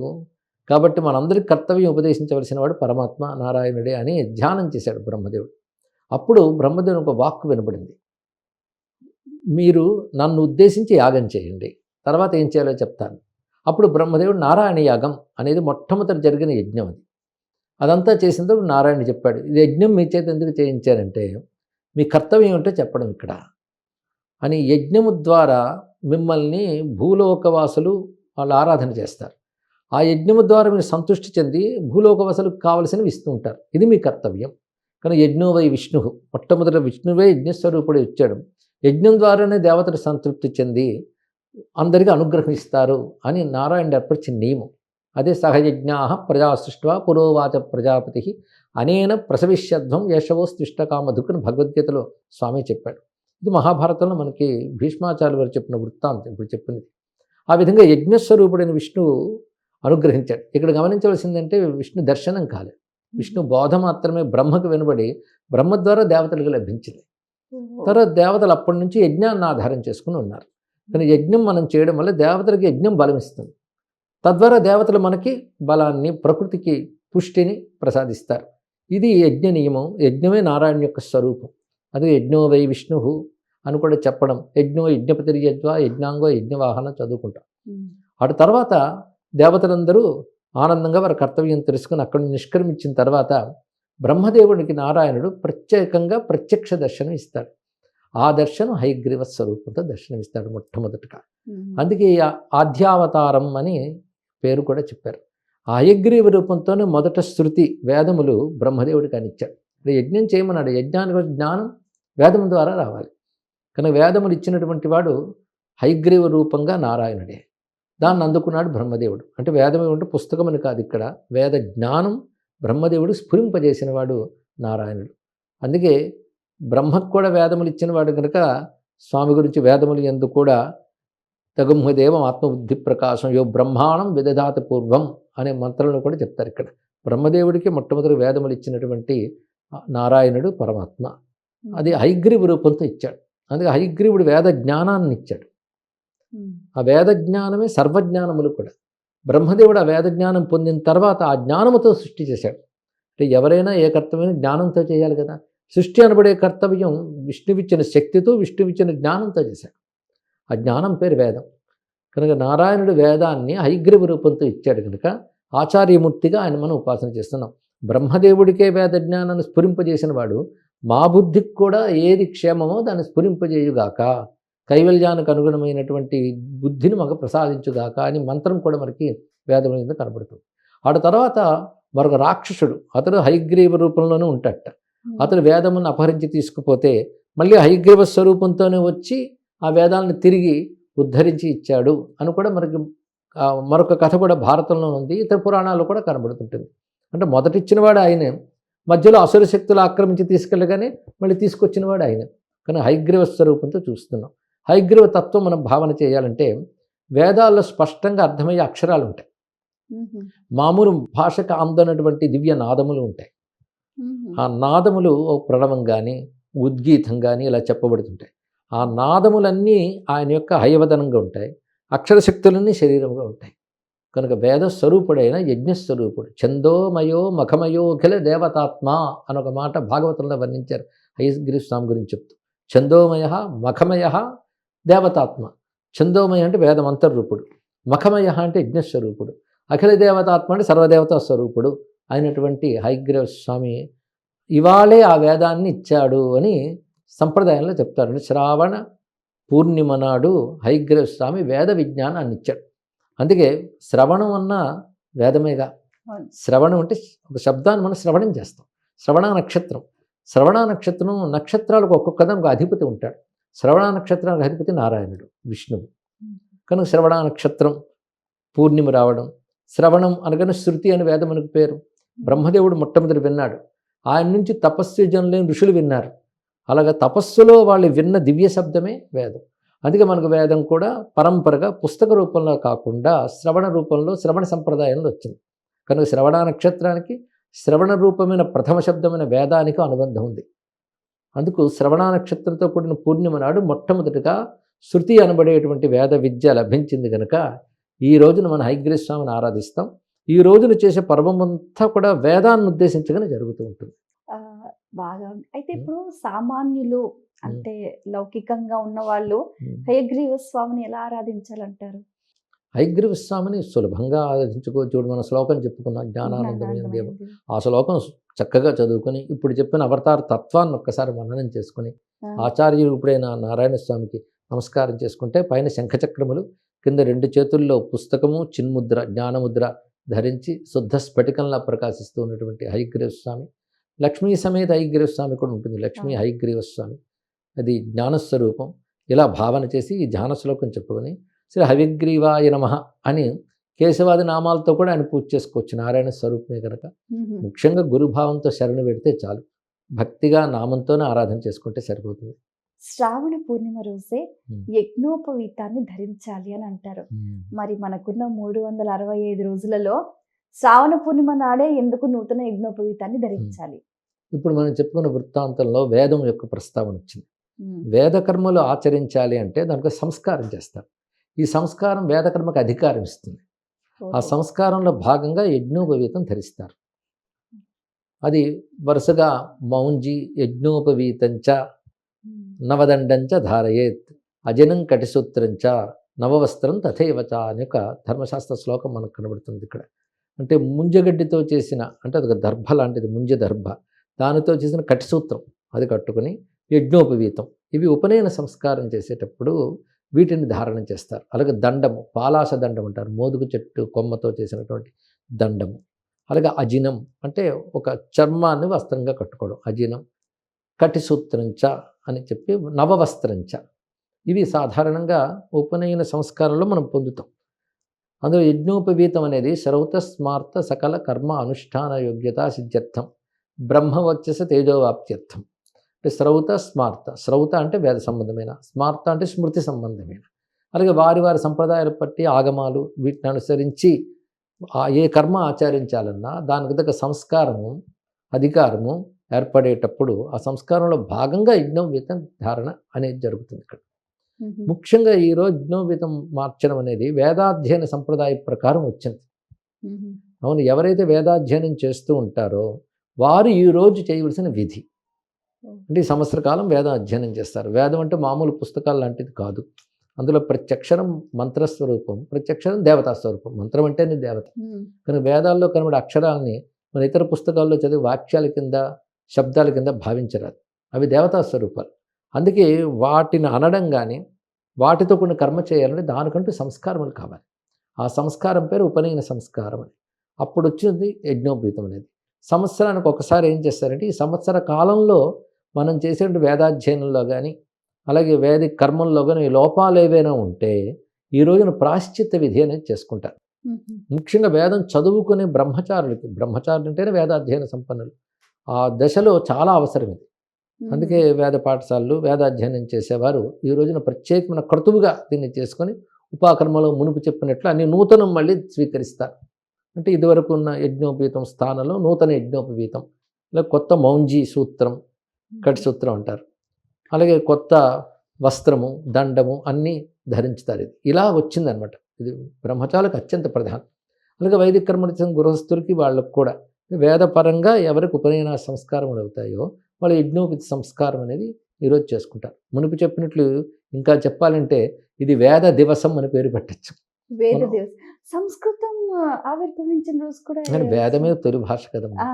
కాబట్టి మనందరికీ కర్తవ్యం ఉపదేశించవలసిన వాడు పరమాత్మ నారాయణుడే అని ధ్యానం చేశాడు బ్రహ్మదేవుడు. అప్పుడు బ్రహ్మదేవుని ఒక వాక్కు వినపడింది, మీరు నన్ను ఉద్దేశించి యాగం చేయండి, తర్వాత ఏం చేయాలో చెప్తాను. అప్పుడు బ్రహ్మదేవుడు నారాయణ యాగం అనేది మొట్టమొదటి జరిగిన యజ్ఞం అది. అదంతా చేసిన తర్వాత నారాయణ చెప్పాడు, ఇది యజ్ఞం మీ చేత ఎందుకు చేయించారంటే మీ కర్తవ్యం ఏంటో చెప్పడం ఇక్కడ అని. యజ్ఞము ద్వారా మిమ్మల్ని భూలోకవాసులు వాళ్ళు ఆరాధన చేస్తారు. ఆ యజ్ఞము ద్వారా మీరు సంతృష్టి చెంది భూలోకవాసులకు కావలసినవి ఇస్తూ ఉంటారు. ఇది మీ కర్తవ్యం. కానీ యజ్ఞోవై విష్ణు, మొట్టమొదట విష్ణువే యజ్ఞస్వరూపుడు ఇచ్చాడు. యజ్ఞం ద్వారానే దేవతలు సంతృప్తి చెంది అందరికీ అనుగ్రహిస్తారు అని నారాయణ ఏర్పరిచిన నియమం. అదే సహయజ్ఞా ప్రజా సృష్ట్వా పురోవాచ ప్రజాపతి అనేన ప్రసవిష్యధ్వం యశవోస్తిష్టకామధుకుని భగవద్గీతలో స్వామి చెప్పాడు. ఇది మహాభారతంలో మనకి భీష్మాచార్య వారు చెప్పిన వృత్తాంతం ఇప్పుడు చెప్పినది. ఆ విధంగా యజ్ఞస్వరూపుడైన విష్ణువు అనుగ్రహించాడు. ఇక్కడ గమనించవలసిందంటే విష్ణు దర్శనం కాలేదు, విష్ణు బోధ మాత్రమే బ్రహ్మకు వినబడి బ్రహ్మ ద్వారా దేవతలకు లభించింది. తర్వాత దేవతలు అప్పటి నుంచి యజ్ఞాన్ని ఆధారం చేసుకుని ఉన్నారు. కానీ యజ్ఞం మనం చేయడం వల్ల దేవతలకి యజ్ఞం బలమిస్తుంది. తద్వారా దేవతలు మనకి బలాన్ని, ప్రకృతికి పుష్టిని ప్రసాదిస్తారు. ఇది యజ్ఞ నియమం. యజ్ఞమే నారాయణ యొక్క స్వరూపం. అది యజ్ఞో వై విష్ణు అని కూడా చెప్పడం. యజ్ఞో యజ్ఞపతిర్యజ్వా యజ్ఞాంగో యజ్ఞవాహన చదువుకుంటాం. అటు తర్వాత దేవతలందరూ ఆనందంగా వారి కర్తవ్యం తెలుసుకుని అక్కడి నిష్క్రమించిన తర్వాత బ్రహ్మదేవునికి నారాయణుడు ప్రత్యేకంగా ప్రత్యక్ష దర్శనం ఇస్తాడు. ఆ దర్శనం హయగ్రీవ స్వరూపంతో దర్శనమిస్తాడు మొట్టమొదటిగా. అందుకే ఆద్యావతారం అని పేరు కూడా చెప్పారు. ఆ హయగ్రీవ రూపంతోనే మొదట శృతి వేదములు బ్రహ్మదేవుడికి అనిచ్చాడు. ఇప్పుడు యజ్ఞం చేయమన్నాడు. యజ్ఞానికి జ్ఞానం వేదము ద్వారా రావాలి. కానీ వేదములు ఇచ్చినటువంటి వాడు హయగ్రీవ రూపంగా నారాయణుడే. దాన్ని అందుకున్నాడు బ్రహ్మదేవుడు. అంటే వేదం ఏమంటే పుస్తకమని కాదు, ఇక్కడ వేద జ్ఞానం బ్రహ్మదేవుడు స్ఫురింపజేసిన వాడు నారాయణుడు. అందుకే బ్రహ్మకు కూడా వేదములు ఇచ్చిన వాడు కనుక స్వామి గురించి వేదములు యందు కూడా తగుంహదేవం ఆత్మబుద్ధి ప్రకాశం యో బ్రహ్మాణం విదధాత పూర్వం అనే మంత్రంలో కూడా చెప్తారు. ఇక్కడ బ్రహ్మదేవుడికి మొట్టమొదటి వేదములు ఇచ్చినటువంటి నారాయణుడు పరమాత్మ. అది హయగ్రీవ రూపంతో ఇచ్చాడు. అందుకే హయగ్రీవుడు వేద జ్ఞానాన్ని ఇచ్చాడు. ఆ వేద జ్ఞానమే సర్వజ్ఞానములు కూడా. బ్రహ్మదేవుడు ఆ వేద జ్ఞానం పొందిన తర్వాత ఆ జ్ఞానముతో సృష్టి చేశాడు. అంటే ఎవరైనా ఏ కర్తవ్యం జ్ఞానంతో చేయాలి కదా. సృష్టి అనబడే కర్తవ్యం విష్ణువిచ్చిన శక్తితో, విష్ణువిచ్చిన జ్ఞానంతో చేశాడు. ఆ జ్ఞానం పేరు వేదం. కనుక నారాయణుడు వేదాన్ని హయగ్రీవ రూపంతో ఇచ్చాడు కనుక ఆచార్యమూర్తిగా ఆయన మనం ఉపాసన చేస్తున్నాం. బ్రహ్మదేవుడికే వేద జ్ఞానాన్ని స్ఫురింపజేసిన వాడు మా బుద్ధికి కూడా ఏది క్షేమమో దాన్ని స్ఫురింపజేయుగాక, కైవల్యానికి అనుగుణమైనటువంటి బుద్ధిని మాకు ప్రసాదించుగాక అని మంత్రం కూడా మనకి వేదం మీద కనబడుతుంది. ఆ తర్వాత మరొక రాక్షసుడు, అతడు హయగ్రీవ రూపంలోనే ఉంటాడట. అతడు వేదమును అపహరించి తీసుకుపోతే మళ్ళీ హయగ్రీవ స్వరూపంతోనే వచ్చి ఆ వేదాలను తిరిగి ఉద్ధరించి ఇచ్చాడు అని కూడా మనకి మరొక కథ కూడా భారతంలో ఉంది, ఇతర పురాణాల్లో కూడా కనబడుతుంటుంది. అంటే మొదటిచ్చినవాడు ఆయనే, మధ్యలో అసుర శక్తులు ఆక్రమించి తీసుకెళ్ళగానే మళ్ళీ తీసుకొచ్చినవాడు ఆయనే. కానీ హయగ్రీవ స్వరూపంతో చూస్తున్నాం. హయగ్రీవ తత్వం మనం భావన చేయాలంటే వేదాల్లో స్పష్టంగా అర్థమయ్యే అక్షరాలు ఉంటాయి. మామూలు భాషకు అందనటువంటి దివ్య నాదములు ఉంటాయి. ఆ నాదములు ప్రణవం కానీ ఉద్గీతం కానీ ఇలా చెప్పబడుతుంటాయి. ఆ నాదములన్నీ ఆయన యొక్క హయవదనంగా ఉంటాయి, అక్షరశక్తులన్నీ శరీరంగా ఉంటాయి. కనుక వేద స్వరూపుడైన యజ్ఞస్వరూపుడు, ఛందోమయో మఖమయోఖిల దేవతాత్మ అనొక మాట భాగవతంలో వర్ణించారు హయగ్రీవ స్వామి గురించి చెప్తూ. ఛందోమయ మఖమయ దేవతాత్మ. ఛందోమయ అంటే వేదం అంతర్రూపుడు, మఖమయ అంటే యజ్ఞస్వరూపుడు, అఖిల దేవతాత్మ అంటే సర్వదేవతా స్వరూపుడు అయినటువంటి హయగ్రీవ స్వామి ఇవాళే ఆ వేదాన్ని ఇచ్చాడు అని సంప్రదాయంలో చెప్తారు. శ్రావణ పూర్ణిమ నాడు హయగ్రీవ స్వామి వేద విజ్ఞానాన్ని ఇచ్చాడు. అందుకే శ్రవణం అన్న వేదమేగా. శ్రవణం అంటే ఒక శబ్దాన్ని మనం శ్రవణం చేస్తాం. శ్రవణ నక్షత్రం, శ్రవణ నక్షత్రం నక్షత్రాలకు ఒక్కొక్క దానికి ఒక అధిపతి ఉంటాడు. శ్రవణ నక్షత్రానికి అధిపతి నారాయణుడు విష్ణువు. కనుక శ్రవణ నక్షత్రం పూర్ణిమ రావడం, శ్రవణం అనగానే శృతి అని వేదమునికి పేరు. బ్రహ్మదేవుడు మొట్టమొదటి విన్నాడు, ఆయన నుంచి తపస్సు జనులైన ఋషులు విన్నారు. అలాగే తపస్సులో వాళ్ళు విన్న దివ్య శబ్దమే వేదం. అందుకే మనకు వేదం కూడా పరంపరగా పుస్తక రూపంలో కాకుండా శ్రవణ రూపంలో, శ్రవణ సంప్రదాయంలో వచ్చింది. కనుక శ్రవణ నక్షత్రానికి శ్రవణ రూపమైన ప్రథమ శబ్దమైన వేదానికి అనుబంధం ఉంది. అందుకు శ్రవణ నక్షత్రంతో కూడిన పూర్ణిమ నాడు మొట్టమొదటిగా శృతి అనబడేటువంటి వేద విద్య లభించింది కనుక ఈ రోజున మన హయగ్రీవ స్వామిని ఆరాధిస్తాం. ఈ రోజున చేసే పర్వమంతా కూడా వేదాన్ని ఉద్దేశించగానే జరుగుతూ ఉంటుంది. బాగా ఉంది. అయితే ఇప్పుడు సామాన్యులు అంటే లౌకికంగా ఉన్న వాళ్ళు హయగ్రీవ స్వామిని ఎలా ఆరాధించాలంటారు? హయగ్రీవ స్వామిని సులభంగా ఆరాధించుకోవచ్చు. మన శ్లోకం చెప్పుకున్న జ్ఞానానందమైన దేవం, ఆ శ్లోకం చక్కగా చదువుకొని ఇప్పుడు చెప్పిన అవతార తత్వాన్ని ఒక్కసారి మననం చేసుకుని ఆచార్యుడైన నారాయణ స్వామికి నమస్కారం చేసుకుంటే పైన శంఖచక్రములు, కింద 2 చేతుల్లో పుస్తకము చిన్ముద్ర జ్ఞానముద్ర ధరించి శుద్ధ స్ఫటికంలా ప్రకాశిస్తూ ఉన్నటువంటి హయగ్రీవ స్వామి, లక్ష్మీ సమేత హయగ్రీవ స్వామి కూడా ఉంటుంది. లక్ష్మీ హయగ్రీవ స్వామి అది జ్ఞానస్వరూపం. ఇలా భావన చేసి ఈ ధ్యాన శ్లోకం చెప్పుకొని శ్రీ హయగ్రీవాయ నమః అని కేశవాది నామాలతో కూడా ఆయన పూజ చేసుకోవచ్చు. నారాయణ స్వరూపమే కనుక ముఖ్యంగా గురుభావంతో శరణు పెడితే చాలు. భక్తిగా నామంతోనే ఆరాధన చేసుకుంటే సరిపోతుంది. శ్రావణ పూర్ణిమ రోజే యజ్ఞోపవీతాన్ని ధరించాలి అని అంటారు. మరి మనకున్న 365 రోజులలో శ్రావణ పూర్ణిమ నాడే ఎందుకు నూతన యజ్ఞోపవీతాన్ని ధరించాలి? ఇప్పుడు మనం చెప్పుకున్న వృత్తాంతంలో వేదం యొక్క ప్రస్తావన వచ్చింది. వేద కర్మలు ఆచరించాలి అంటే దానికి సంస్కారం చేస్తారు. ఈ సంస్కారం వేదకర్మకు అధికారం ఇస్తుంది. ఆ సంస్కారంలో భాగంగా యజ్ఞోపవీతం ధరిస్తారు. అది వరుసగా మౌంజి యజ్ఞోపవీతంచ నవదండంచ ధారయేత్ అజనం కటిసూత్రంచ నవవస్త్రం తథైవచ అనే ఒక ధర్మశాస్త్ర శ్లోకం మనకు కనబడుతుంది ఇక్కడ. అంటే ముంజగడ్డితో చేసిన, అంటే అది ఒక దర్భ లాంటిది, ముంజ దర్భ, దానితో చేసిన కటిసూత్రం అది కట్టుకుని యజ్ఞోపవీతం, ఇవి ఉపనయన సంస్కారం చేసేటప్పుడు వీటిని ధారణ చేస్తారు. అలాగే దండము, పాలాస దండం అంటారు, మోదుగు చెట్టు కొమ్మతో చేసినటువంటి దండము. అలాగే అజినం అంటే ఒక చర్మాన్ని వస్త్రంగా కట్టుకోవడం అజినం. కటిసూత్రంచ అని చెప్పి నవవస్త్రంచ. ఇవి సాధారణంగా ఉపనయన సంస్కారంలో మనం పొందుతాం. అందులో యజ్ఞోపవీతం అనేది శ్రౌత స్మార్త సకల కర్మ అనుష్ఠాన యోగ్యత సిద్ధ్యర్థం బ్రహ్మవచ్చస తేజోవాప్త్యర్థం. అంటే శ్రౌత స్మార్త. శ్రౌత అంటే వేద సంబంధమైన, స్మార్త అంటే స్మృతి సంబంధమైన. అలాగే వారి వారి సంప్రదాయాలు బట్టి ఆగమాలు వీటిని అనుసరించి ఏ కర్మ ఆచరించాలన్నా దానికి తగ్గ సంస్కారము అధికారము ఏర్పడేటప్పుడు ఆ సంస్కారంలో భాగంగా యజ్ఞోపవీతం ధారణ అనేది జరుగుతుంది ఇక్కడ. ముఖ్యంగా ఈరోజు యజ్ఞోపవీతం మార్చడం అనేది వేదాధ్యయన సంప్రదాయ ప్రకారం వచ్చింది. అవును, ఎవరైతే వేదాధ్యయనం చేస్తూ ఉంటారో వారు ఈరోజు చేయవలసిన విధి. అంటే ఈ సంవత్సర కాలం వేదం అధ్యయనం చేస్తారు. వేదం అంటే మామూలు పుస్తకాలు లాంటిది కాదు. అందులో ప్రత్యక్షరం మంత్రస్వరూపం, ప్రత్యక్షరం దేవతా స్వరూపం. మంత్రం అంటేనే దేవత. కానీ వేదాల్లో కనబడే అక్షరాలని మన ఇతర పుస్తకాల్లో చదివి వాక్యాల కింద శబ్దాల కింద భావించరాదు. అవి దేవతా స్వరూపాలు. అందుకే వాటిని అనడం కానీ వాటితో కొన్ని కర్మ చేయాలంటే దానికంటూ సంస్కారములు కావాలి. ఆ సంస్కారం పేరు ఉపనయన సంస్కారం అని. అప్పుడు వచ్చింది యజ్ఞోపవీతం అనేది. సంవత్సరానికి ఒకసారి ఏం చేస్తారంటే ఈ సంవత్సర కాలంలో మనం చేసేటువంటి వేదాధ్యయనంలో కానీ అలాగే వేదిక కర్మంలో కానీ లోపాలు ఏవైనా ఉంటే ఈ రోజున ప్రాశ్చిత్త విధి అనేది చేసుకుంటారు. ముఖ్యంగా వేదం చదువుకునే బ్రహ్మచారులకి, బ్రహ్మచారులు అంటేనే వేదాధ్యయన సంపన్నులు, ఆ దశలో చాలా అవసరం ఇది. అందుకే వేద పాఠశాలలు వేదాధ్యయనం చేసేవారు ఈ రోజున ప్రత్యేకమైన క్రతువుగా దీన్ని చేసుకొని ఉపాకర్మలో మునుపు చెప్పినట్లు అన్ని నూతనం మళ్ళీ స్వీకరిస్తారు. అంటే ఇదివరకు ఉన్న యజ్ఞోపవీతం స్థానంలో నూతన యజ్ఞోపవీతం, లేదా కొత్త మౌంజీ సూత్రం, కటి సూత్రం అంటారు. అలాగే కొత్త వస్త్రము దండము అన్నీ ధరించుతారు. ఇది ఇలా వచ్చిందనమాట. ఇది బ్రహ్మచారులకు అత్యంత ప్రధానం. అలాగే వైదిక కర్మ గృహస్థులకి వాళ్ళకు కూడా వేదపరంగా ఎవరికి ఉపనయన సంస్కారములు అవుతాయో వాళ్ళు యజ్ఞోపవీత సంస్కారం అనేది ఈరోజు చేసుకుంటారు. మునుపు చెప్పినట్లు ఇంకా చెప్పాలంటే ఇది వేద దివసం అని పేరు పెట్టచ్చు. వేద దివసం. సంస్కృతం ఆవిర్భవించిన రోజు కూడా కానీ వేదమే తొలి భాష కదమ్మా.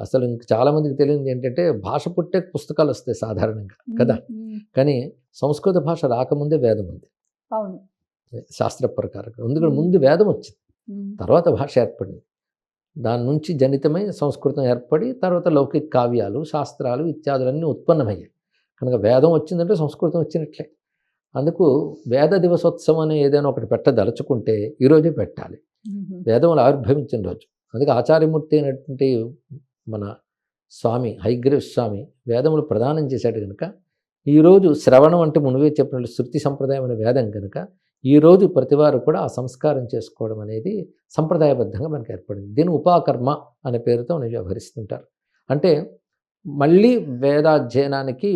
అసలు ఇంక చాలా మందికి తెలియదు ఏంటంటే భాష పుట్టే పుస్తకాలు వస్తాయి సాధారణంగా కదా, కానీ సంస్కృత భాష రాకముందే వేదం ఉంది. అవును, శాస్త్ర ప్రకారం. ఎందుకంటే ముందు వేదం వచ్చింది, తర్వాత భాష ఏర్పడింది. దాని నుంచి జనితమై సంస్కృతం ఏర్పడి తర్వాత లౌకిక కావ్యాలు శాస్త్రాలు ఇత్యాదులన్నీ ఉత్పన్నమయ్యాయి. కనుక వేదం వచ్చిందంటే సంస్కృతం వచ్చినట్లే. అందుకు వేద దివసోత్సవం అని ఏదైనా ఒకటి పెట్టదలుచుకుంటే ఈరోజే పెట్టాలి, వేదములు ఆవిర్భవించిన రోజు. అందుకే ఆచార్యమూర్తి అయినటువంటి మన స్వామి హయగ్రీవ స్వామి వేదములు ప్రదానం చేశాడు కనుక ఈరోజు శ్రవణం అంటే మునువే చెప్పినట్లు శృతి సంప్రదాయం అనే వేదం కనుక ఈరోజు ప్రతివారు కూడా ఆ సంస్కారం చేసుకోవడం అనేది సంప్రదాయబద్ధంగా మనకు ఏర్పడింది. దీన్ని ఉపాకర్మ అనే పేరుతో వ్యవహరిస్తుంటారు. అంటే మళ్ళీ వేదాధ్యయనానికి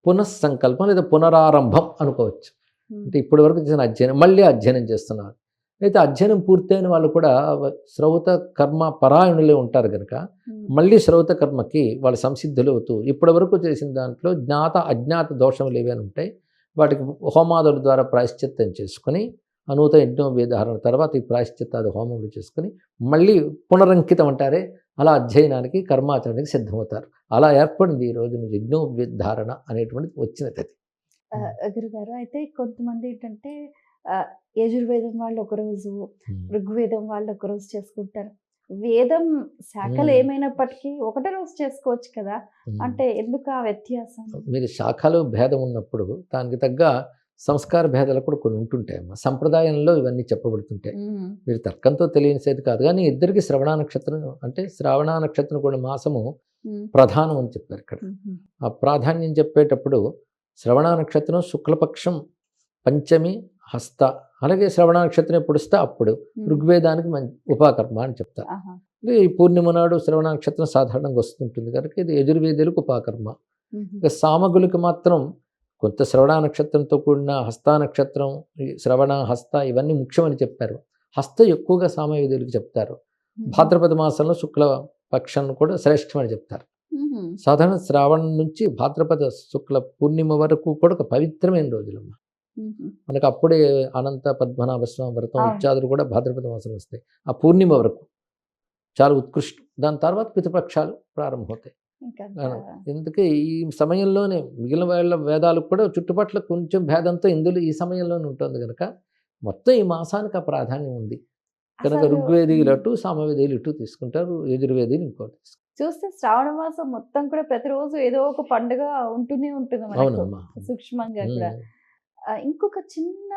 పునఃసంకల్పం లేదా పునరారంభం అనుకోవచ్చు. అంటే ఇప్పటి వరకు చేసిన అధ్యయనం మళ్ళీ అధ్యయనం చేస్తున్నారు. అయితే అధ్యయనం పూర్తయిన వాళ్ళు కూడా శ్రౌత కర్మ పరాయణులే ఉంటారు కనుక మళ్ళీ శ్రౌత కర్మకి వాళ్ళు సంసిద్ధులు అవుతూ ఇప్పటి వరకు చేసిన దాంట్లో జ్ఞాత అజ్ఞాత దోషములు ఏవైనా ఉంటాయి వాటికి హోమాదుల ద్వారా ప్రాయశ్చిత్తం చేసుకుని నూతన యజ్ఞోపవీతధారణ తర్వాత ఈ ప్రాయశ్చిత్తాది హోమములు చేసుకుని మళ్ళీ పునరంకితం అంటారే అలా అధ్యయనానికి కర్మాచరణకి సిద్ధమవుతారు. అలా ఏర్పడింది ఈ రోజున యజ్ఞోపవీతధారణ అనేటువంటిది వచ్చినది. గురుగారు, అయితే కొంతమంది ఏంటంటే యజుర్వేదం వాళ్ళు ఒకరోజు, ఋగ్వేదం వాళ్ళు ఒకరోజు చేసుకుంటారు. వేదం శాఖలు ఏమైనప్పటికీ ఒకటే రోజు చేసుకోవచ్చు కదా, అంటే ఎందుకు ఆ వ్యత్యాసం? మీరు శాఖలో భేదం ఉన్నప్పుడు దానికి తగ్గ సంస్కార భేదాలు కూడా కొన్ని ఉంటుంటాయి అమ్మా. సంప్రదాయంలో ఇవన్నీ చెప్పబడుతుంటాయి. మీరు తర్కంతో తెలియనిసేది కాదు, కానీ ఇద్దరికి శ్రవణ నక్షత్రం అంటే శ్రావణ నక్షత్రం కూడా మాసము ప్రధానం అని చెప్పారు ఇక్కడ. ఆ ప్రాధాన్యం చెప్పేటప్పుడు శ్రవణ నక్షత్రం శుక్లపక్షం పంచమి హస్త, అలాగే శ్రవణ నక్షత్రం ఎప్పుడు వస్తే అప్పుడు ఋగ్వేదానికి ఉపాకర్మ అని చెప్తారు. ఈ పూర్ణిమ నాడు శ్రవణ నక్షత్రం సాధారణంగా వస్తుంటుంది కనుక ఇది యజుర్వేదులకు ఉపాకర్మ. ఇక సామగులకు మాత్రం కొంత శ్రవణ నక్షత్రంతో కూడిన హస్త నక్షత్రం, శ్రవణ హస్త ఇవన్నీ ముఖ్యమని చెప్పారు. హస్త ఎక్కువగా సామవేదులకు చెప్తారు. భాద్రపద మాసంలో శుక్ల పక్షం కూడా శ్రేష్టమని చెప్తారు. సాధారణ శ్రావణం నుంచి భాద్రపద శుక్ల పూర్ణిమ వరకు కూడా ఒక పవిత్రమైన రోజులమ్మ. మనకు అప్పుడే అనంత పద్మనాభ స్వామి వ్రతం ఇత్యాదులు కూడా భాద్రపద మాసం వస్తాయి. ఆ పూర్ణిమ వరకు చాలా ఉత్కృష్టం. దాని తర్వాత పితృపక్షాలు ప్రారంభమవుతాయి. ఎందుకే ఈ సమయంలోనే మిగిలిన వాళ్ళ వేదాలకు కూడా చుట్టుపట్ల కొంచెం భేదంతో ఇందులో ఈ సమయంలోనే ఉంటుంది కనుక మొత్తం ఈ మాసానికి ఆ ప్రాధాన్యం ఉంది. కనుక అసలు ఋగ్వేదీయులు అటు సామవేదీయులు ఇటు తీసుకుంటారు, యజుర్వేదీయులు ఇంకోటి తీసుకుంటారు. చూస్తే శ్రావణ మాసం మొత్తం కూడా ప్రతిరోజు ఏదో ఒక పండుగ ఉంటూనే ఉంటుంది మనకు, అవునమ్మా. సూక్ష్మంగా కూడా. ఇంకొక చిన్న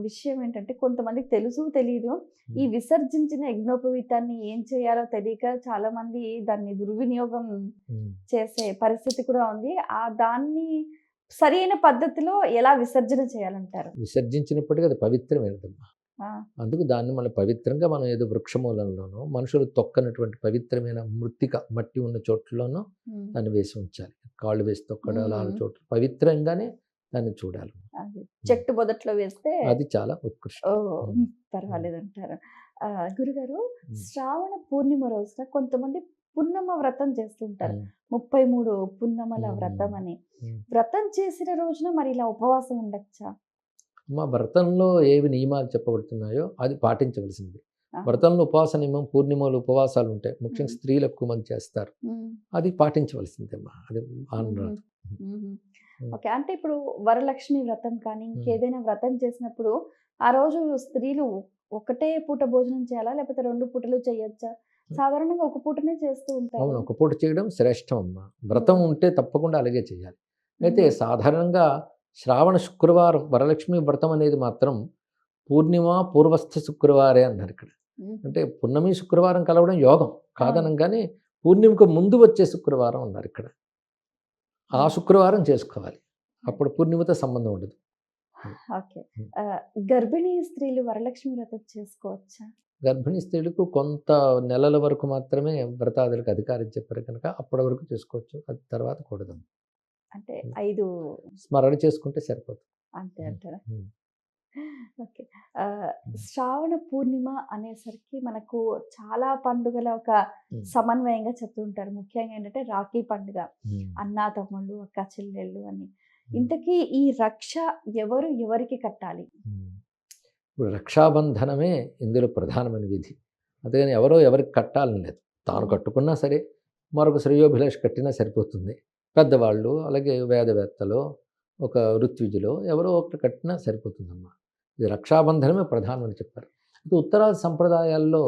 విషయం ఏంటంటే, కొంతమందికి తెలుసు తెలీదు, ఈ విసర్జించిన యజ్ఞోపవీతాన్ని ఏం చేయాలో తెలియక చాలా మంది దాన్ని దుర్వినియోగం చేసే పరిస్థితి కూడా ఉంది. దాన్ని సరైన పద్ధతిలో ఎలా విసర్జన చేయాలంటారు? విసర్జించినప్పటికీ అది పవిత్రమైనదమ్మా. ఆ, అందుకు దాన్ని మళ్ళీ పవిత్రంగా మనం ఏదో వృక్షమూలంలోనో మనుషులు తొక్కనటువంటి పవిత్రమైన మృత్తిక మట్టి ఉన్న చోట్లలోనో ఉమ్, దాన్ని వేసి ఉంచాలి. కాళ్ళు వేసి తొక్కడాలు ఆ మ్మ్. చోట్ల పవిత్రంగానే దాన్ని చూడాలి. అది చెట్టు మొదట్లో వేస్తే అది చాలా ఉత్కృష్టం. ఓ, పర్వాలేదంటారు. గురుగారు, మ్మ్. శ్రావణ పూర్ణిమ రోజున కొంతమంది పున్నమ వ్రతం చేస్తుంటారు. మ్మ్. 33 పున్నమల మ్మ్. వ్రతం అని. మ్మ్. వ్రతం చేసిన రోజున మరి ఇలా ఉపవాసం ఉండొచ్చా? మా వ్రతంలో ఏవి నియమాలు చెప్పబడుతున్నాయో అది పాటించవలసింది. ఆహా. వ్రతంలో ఉపవాస నియమం, పూర్ణిమలు ఉపవాసాలు ఉంటాయి, ముఖ్యంగా మ్మ్. స్త్రీలు ఎక్కువ మంది చేస్తారు. మ్మ్. అది పాటించవలసిందమ్మా. అది మ్మ్. ఆనరాదు. మ్మ్. ఓకే, అంటే ఇప్పుడు వరలక్ష్మి వ్రతం కానీ మ్మ్. ఇంకేదైనా వ్రతం చేసినప్పుడు ఆ రోజు స్త్రీలు ఒకటే పూట భోజనం చేయాలా, లేకపోతే 2 పూటలు చేయొచ్చా? సాధారణంగా ఒక పూటనే చేస్తూ అవును, ఉంటారు. ఒక పూట చేయడం శ్రేష్టం అమ్మా. వ్రతం మ్మ్. ఉంటే తప్పకుండా అలాగే చేయాలి. అయితే మ్మ్. సాధారణంగా శ్రావణ శుక్రవారం వరలక్ష్మి వ్రతం అనేది మాత్రం పూర్ణిమ పూర్వస్థ శుక్రవారే అన్నారు ఇక్కడ. మ్మ్. అంటే పున్నమి శుక్రవారం కలవడం యోగం కాదనంగానే పూర్ణిమకు ముందు వచ్చే శుక్రవారం అన్నారు ఇక్కడ. ఆ శుక్రవారం చేసుకోవాలి, అప్పుడు పూర్ణిమతో సంబంధం ఉండదు. ఓకే. గర్భిణీ స్త్రీలు వరలక్ష్మి వ్రతం చేసుకోవచ్చా? గర్భిణీ స్త్రీలకు కొంత నెలల వరకు మాత్రమే వ్రతాదులకు అధికారం చెప్పారు కనుక అప్పటి వరకు చేసుకోవచ్చు, అది తర్వాత కూడదు. అంటే 5 స్మరణ చేసుకుంటే సరిపోతుంది. అంతే అంటారా? ఉమ్. ఓకే. శ్రావణ పూర్ణిమ అనేసరికి మనకు చాలా పండుగల ఒక ఉమ్. సమన్వయంగా చెప్తుంటారు. ముఖ్యంగా ఏంటంటే రాఖీ పండుగ, ఉమ్. అన్నా తమ్ముళ్ళు, అక్క చెల్లెళ్ళు అని. ఇంతకీ ఈ రక్ష ఎవరు ఎవరికి కట్టాలి? ఉమ్. ఇప్పుడు రక్షాబంధనమే ఇందులో ప్రధానమైన విధి. అంతేగాని ఎవరో ఎవరికి కట్టాలని లేదు. తాను కట్టుకున్నా సరే, మరొక శ్రేయోభిలాష్ కట్టినా సరిపోతుంది. పెద్దవాళ్ళు, అలాగే వేదవేత్తలు, ఒక ఋత్విజులో ఎవరో ఒకటి కట్టినా సరిపోతుందమ్మా. ఇది రక్షాబంధనమే ప్రధానమని చెప్పారు. ఇది ఉత్తరాది సంప్రదాయాల్లో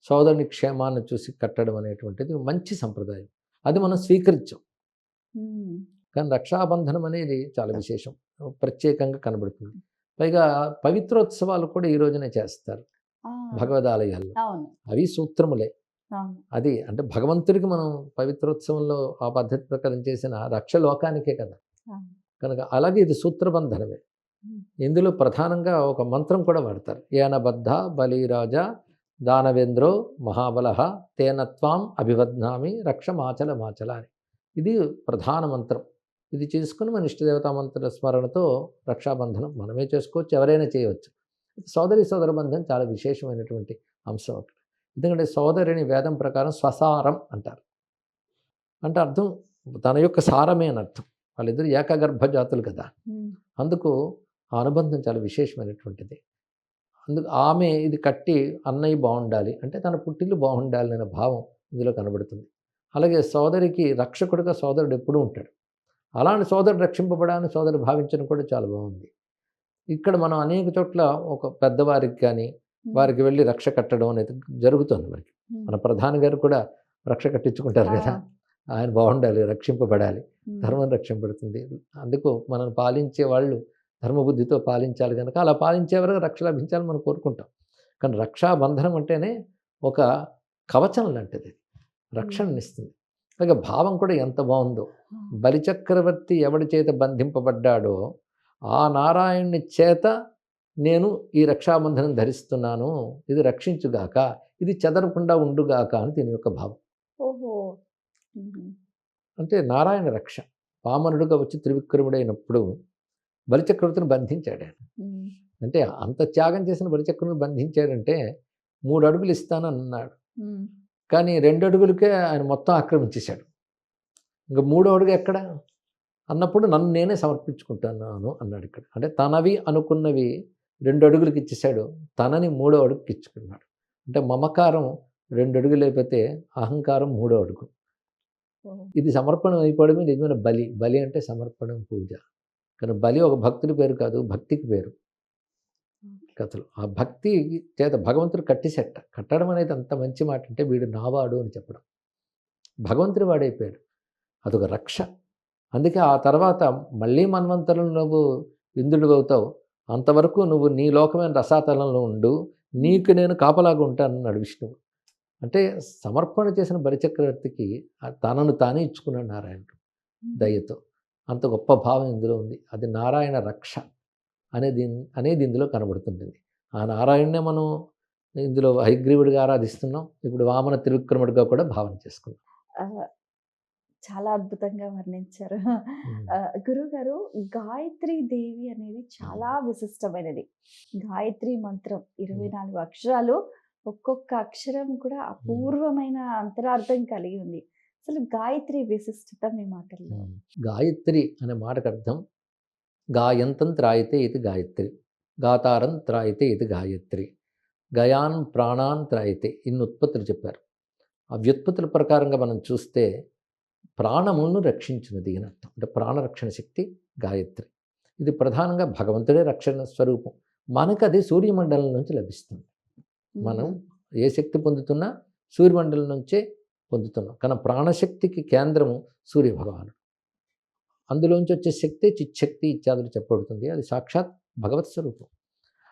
సోదరుని క్షేమాన్ని చూసి కట్టడం అనేటువంటిది మంచి సంప్రదాయం. అది మనం స్వీకరించాం. మ్మ్. కానీ రక్షాబంధనం అనేది చాలా విశేషం, ప్రత్యేకంగా కనబడుతుంది. పైగా పవిత్రోత్సవాలు కూడా ఈ రోజునే చేస్తారు ఆ, భగవదాలయాల్లో. అవును అవి సూత్రములే. అవును. అది అంటే భగవంతుడికి మనం పవిత్రోత్సవంలో ఆ పద్ధతి ప్రకారం చేసిన రక్ష లోకానికే కదా. అవును. కనుక అలాగే ఇది సూత్రబంధనమే. మ్మ్. ఇందులో ప్రధానంగా ఒక మంత్రం కూడా వాడతారు. ఏనబద్ధ బలిరాజా దానవేంద్రో మహాబలః తేనత్వాం అభివద్నామి రక్షమాచల మాచల అని. ఇది ప్రధాన మంత్రం. ఇది చేసుకుని మన ఇష్టదేవతా మంత్ర స్మరణతో రక్షాబంధనం మనమే చేసుకోవచ్చు, ఎవరైనా చేయవచ్చు. సోదర బంధం చాలా విశేషమైనటువంటి అంశం అక్కడ. ఎందుకంటే సోదరిని వేదం ప్రకారం స్వసారం అంటారు. అంటే అర్థం తన యొక్క సారమే అని అర్థం. వాళ్ళిద్దరు ఏకగర్భజాతులు కదా. మ్మ్. అందుకు ఆ అనుబంధం చాలా విశేషమైనటువంటిది. అందుకు ఆమె ఇది కట్టి అన్నయ్య బాగుండాలి అంటే తన పుట్టిల్లు బాగుండాలి అనే భావం ఇందులో కనబడుతుంది. అలాగే సోదరికి రక్షకుడిగా సోదరుడు ఎప్పుడూ ఉంటాడు. అలాంటి సోదరుడు రక్షింపబడాలని సోదరు భావించడం కూడా చాలా బాగుంది. ఇక్కడ మనం అనేక చోట్ల ఒక పెద్దవారికి కానీ వారికి వెళ్ళి రక్ష కట్టడం అనేది జరుగుతుంది మనకి. మ్మ్. మన ప్రధాని గారు కూడా రక్ష కట్టించుకుంటారు కదా. ఆయన బాగుండాలి, రక్షింపబడాలి, మ్మ్. ధర్మం రక్షింపబడుతుంది. అందుకు మనం పాలించే వాళ్ళు ధర్మబుద్ధితో పాలించాలి కనుక అలా పాలించేవరకు రక్ష లభించాలని మనం కోరుకుంటాం. కానీ రక్షాబంధనం అంటేనే ఒక కవచం లాంటిది, రక్షణనిస్తుంది. అలాగే భావం కూడా ఎంత బాగుందో. బలిచక్రవర్తి ఎవడి చేత బంధింపబడ్డాడో ఆ నారాయణుని చేత నేను ఈ రక్షాబంధనం ధరిస్తున్నాను, ఇది రక్షించుగాక, ఇది చెదరకుండా ఉండుగాక అని దీని యొక్క భావం. ఓహో. మ్మ్. అంటే నారాయణ రక్ష. వామనుడుగా వచ్చి త్రివిక్రముడైనప్పుడు బలిచక్రవర్తిని బంధించాడు ఆయన. మ్మ్. అంటే అంత త్యాగం చేసిన బలిచక్రవర్తిని బంధించాడంటే 3 అడుగులు ఇస్తానన్నాడు. మ్మ్. కానీ 2 అడుగులకే ఆయన మొత్తం ఆక్రమించేశాడు. ఇంకా 3వ అడుగు ఎక్కడ అన్నప్పుడు నన్ను నేనే సమర్పించుకుంటున్నాను అన్నాడు ఇక్కడ. అంటే తనవి అనుకున్నవి 2 అడుగులకి ఇచ్చేశాడు, తనని 3వ అడుగుకి ఇచ్చుకున్నాడు. అంటే మమకారం 2 అడుగులు లేకపోతే అహంకారం 3వ అడుగు. ఓహో. ఇది సమర్పణం అయిపోవడమే నిజమైన బలి. బలి అంటే సమర్పణం, పూజ. కానీ బలి ఒక భక్తుడి పేరు కాదు, భక్తికి పేరు. ఓకే. కథలు. ఆ భక్తి చేత భగవంతుడు కట్టడం అనేది అంత మంచి మాట అంటే వీడు నావాడు అని చెప్పడం. భగవంతుడు వాడైపోయాడు. అదొక రక్ష. అందుకే ఆ తర్వాత మళ్ళీ మన్వంతరంలో నువ్వు ఇంద్రుడు అవుతావు. అంతవరకు నువ్వు నీ లోకమైన రసాతలంలో ఉండు. నీకు నేను కాపలాగా ఉంటానన్నాడు విష్ణువు. అంటే సమర్పణ చేసిన బలిచక్రవర్తికి తనను తానే ఇచ్చుకున్నాడు నారాయణుడు దయతో. అంత గొప్ప భావం ఇందులో ఉంది. అది నారాయణ రక్ష అనేది ఇందులో కనబడుతుంటుంది. ఆ నారాయణనే మనం ఇందులో హయగ్రీవుడిగా ఆరాధిస్తున్నాం. ఇప్పుడు వామన త్రివిక్రముడిగా కూడా భావన చేసుకున్నాం. ఆ, చాలా అద్భుతంగా వర్ణించారు. గురుగారు, గాయత్రి దేవి అనేది చాలా విశిష్టమైనది. గాయత్రి మంత్రం 24 అక్షరాలు, ఒక్కొక్క అక్షరం కూడా అపూర్వమైన అంతరార్థం కలిగి ఉంది. అసలు గాయత్రి విశిష్టత మీ మాటల్లో. గాయత్రి అనే మాటకు అర్థం గాయంతం త్రాయితే ఇది గాయత్రి, గాతారం త్రాయితే ఇది గాయత్రి, గయాన్ ప్రాణాన్ త్రాయితే, ఇన్ని ఉత్పత్తులు చెప్పారు. ఆ వ్యుత్పత్తుల ప్రకారంగా మనం చూస్తే ప్రాణములను రక్షించినది అని అర్థం. అంటే ప్రాణరక్షణ శక్తి గాయత్రి. ఇది ప్రధానంగా భగవంతుడే రక్షణ స్వరూపం. మనకు అది సూర్యమండలం నుంచి లభిస్తుంది. మనం ఏ శక్తి పొందుతున్నా సూర్యమండలం నుంచే పొందుతున్నాం. కానీ ప్రాణశక్తికి కేంద్రము సూర్యభగవానుడు. అందులోంచి వచ్చే శక్తి చిచ్చక్తి ఇత్యాదులు చెప్పబడుతుంది. అది సాక్షాత్ భగవత్ స్వరూపం.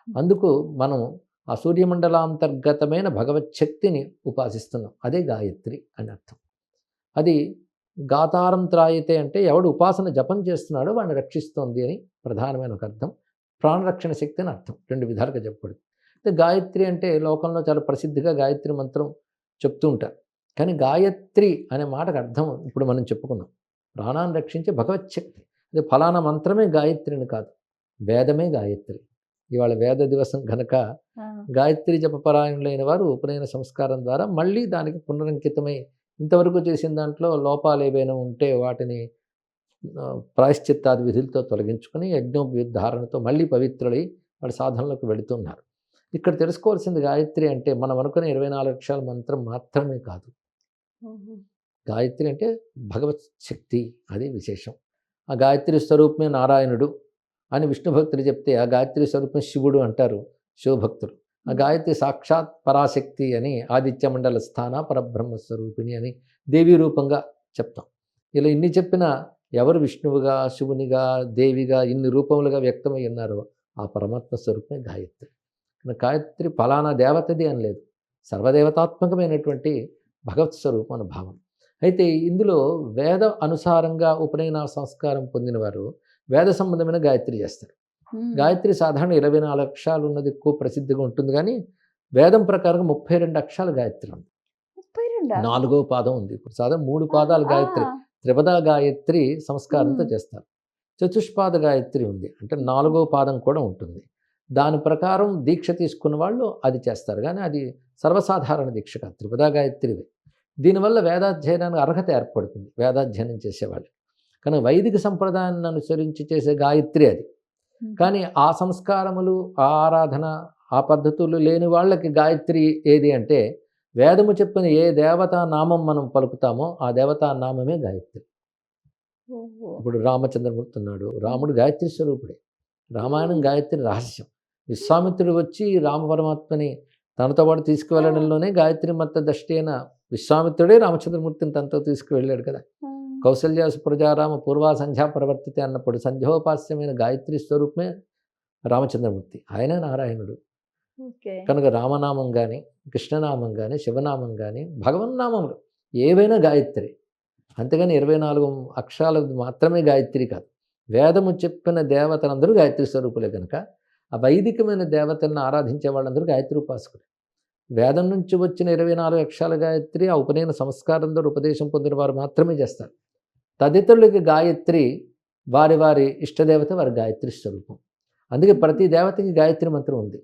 అందుకు మనం ఆ సూర్యమండలాంతర్గతమైన భగవత్ శక్తిని ఉపాసిస్తున్నాం. అదే గాయత్రి అని అర్థం. అది గాతారం త్రాయితే అంటే ఎవడు ఉపాసన జపం చేస్తున్నాడో వాడిని రక్షిస్తోంది అని ప్రధానమైన ఒక అర్థం. ప్రాణరక్షణ శక్తి అని అర్థం. 2 విధాలుగా చెప్పబడుతుంది. అయితే గాయత్రి అంటే లోకంలో చాలా ప్రసిద్ధిగా గాయత్రి మంత్రం చెప్తూ ఉంటారు. కానీ గాయత్రి అనే మాటకు అర్థం ఇప్పుడు మనం చెప్పుకున్నాం. ప్రాణాన్ని రక్షించే భగవత్ శక్తి. అది ఫలానా మంత్రమే గాయత్రి అని కాదు, వేదమే గాయత్రి. ఇవాళ వేద దివసం కనుక గాయత్రి జపపరాయణులైన వారు ఉపనయన సంస్కారం ద్వారా మళ్ళీ దానికి పునరంకితమై ఇంతవరకు చేసిన దాంట్లో లోపాలు ఏవైనా ఉంటే వాటిని ప్రాయశ్చిత్తాది విధులతో తొలగించుకొని యజ్ఞోపధారణతో మళ్ళీ పవిత్రులై వాళ్ళ సాధనలోకి వెళుతున్నారు. ఇక్కడ తెలుసుకోవాల్సింది గాయత్రి అంటే మనం అనుకునే 24 అక్షరాల మంత్రం మాత్రమే కాదు. గాయత్రి అంటే భగవత్ శక్తి, అది విశేషం. ఆ గాయత్రి స్వరూపమే నారాయణుడు అని విష్ణు భక్తులు చెప్తే ఆ గాయత్రి స్వరూపం శివుడు అంటారు శివభక్తులు. ఆ గాయత్రి సాక్షాత్ పరాశక్తి అని ఆదిత్య మండల స్థాన పరబ్రహ్మ స్వరూపిణి అని దేవీ రూపంగా చెప్తాం. ఇలా ఇన్ని చెప్పినా ఎవరు విష్ణువుగా, శివునిగా, దేవిగా ఇన్ని రూపములుగా వ్యక్తమై ఉన్నారో ఆ పరమాత్మ స్వరూపమే గాయత్రి. గాయత్రి ఫలానా దేవతది అని లేదు, సర్వదేవతాత్మకమైనటువంటి భగవత్ స్వరూపం అనే భావం. అయితే ఇందులో వేద అనుసారంగా ఉపనయన సంస్కారం పొందిన వారు వేద సంబంధమైన గాయత్రి చేస్తారు. గాయత్రి సాధారణ 24 అక్షరాలు ఉన్నది ఎక్కువ ప్రసిద్ధిగా ఉంటుంది. కానీ వేదం ప్రకారం 32 అక్షరాలు గాయత్రి ఉంది. 4వ పాదం ఉంది. ఇప్పుడు సాధారణ 3 పాదాలు గాయత్రి, త్రిపద గాయత్రి సంస్కారంతో చేస్తారు. చతుష్పాద గాయత్రి ఉంది, అంటే 4వ పాదం కూడా ఉంటుంది. దాని ప్రకారం దీక్ష తీసుకున్న వాళ్ళు అది చేస్తారు. కానీ అది సర్వసాధారణ దీక్ష కాదు, త్రిపద గాయత్రివే. దీనివల్ల వేదాధ్యయనానికి అర్హత ఏర్పడుతుంది వేదాధ్యయనం చేసేవాళ్ళు. కానీ వైదిక సంప్రదాయాన్ని అనుసరించి చేసే గాయత్రి అది. కానీ ఆ సంస్కారములు, ఆ ఆరాధన, ఆ పద్ధతులు లేని వాళ్ళకి గాయత్రి ఏది అంటే వేదము చెప్పిన ఏ దేవతా నామం మనం పలుకుతామో ఆ దేవతా నామమే గాయత్రి. ఇప్పుడు రామచంద్రమూర్తి ఉన్నాడు, రాముడు గాయత్రి స్వరూపుడే. రామాయణం గాయత్రి రహస్యం. విశ్వామిత్రుడు వచ్చి రామ పరమాత్మని తనతో పాటు తీసుకువెళ్ళడంలోనే గాయత్రి మత దృష్టి అయిన విశ్వామిత్రుడే రామచంద్రమూర్తిని తనతో తీసుకువెళ్ళాడు కదా. కౌసల్య సుప్రజారామ పూర్వా సంధ్యా ప్రవర్తితే అన్నప్పుడు సంధ్యోపాస్యమైన గాయత్రి స్వరూపమే రామచంద్రమూర్తి, ఆయనే నారాయణుడు. కనుక రామనామం కానీ, కృష్ణనామం కానీ, శివనామం కానీ, భగవన్నామములు ఏవైనా గాయత్రి. అంతేగాని 24 అక్షరాలు మాత్రమే గాయత్రి కాదు. వేదము చెప్పిన దేవతలందరూ గాయత్రి స్వరూపులే కనుక ఆ వైదికమైన దేవతలను ఆరాధించే వాళ్ళందరూ గాయత్రి ఉపాసకులు. వేదం నుంచి వచ్చిన 24 అక్షరాల గాయత్రి ఆ ఉపనయన సంస్కారం ద్వారా ఉపదేశం పొందిన వారు మాత్రమే చేస్తారు. తదితరులకి గాయత్రి వారి వారి ఇష్టదేవత, వారి గాయత్రి స్వరూపం. అందుకే ప్రతి దేవతకి గాయత్రి మంత్రం ఉంది.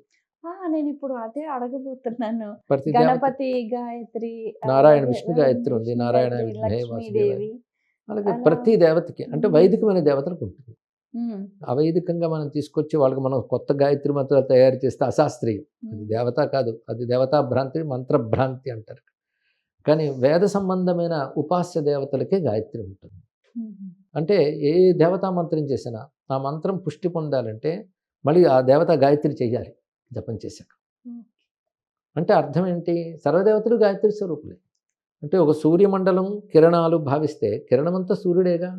నేను ఇప్పుడు అదే అడగబోతున్నాను. ప్రతి గణపతి గాయత్రి, నారాయణ విష్ణు గాయత్రి ఉంది, నారాయణ విద్మహే వాసుదేవాయ. అలాగే ప్రతి దేవతకి, అంటే వైదికమైన దేవతలకు ఉంటుంది. అవైదికంగా మనం తీసుకొచ్చి వాళ్ళకి మనం కొత్త గాయత్రి మంత్రాలు తయారు చేస్తే అశాస్త్రీయం. అది దేవత కాదు, అది దేవతా భ్రాంతి, మంత్రభ్రాంతి అంటారు. కానీ వేద సంబంధమైన ఉపాస్య దేవతలకే గాయత్రి ఉంటుంది. అంటే ఏ దేవతా మంత్రం చేసినా ఆ మంత్రం పుష్టి పొందాలంటే మళ్ళీ ఆ దేవత గాయత్రి చేయాలి. జపం చేశాక. అంటే అర్థం ఏంటి? సర్వదేవతలు గాయత్రి స్వరూపులే. అంటే ఒక సూర్యమండలం కిరణాలు భావిస్తే కిరణమంతా సూర్యుడేగా.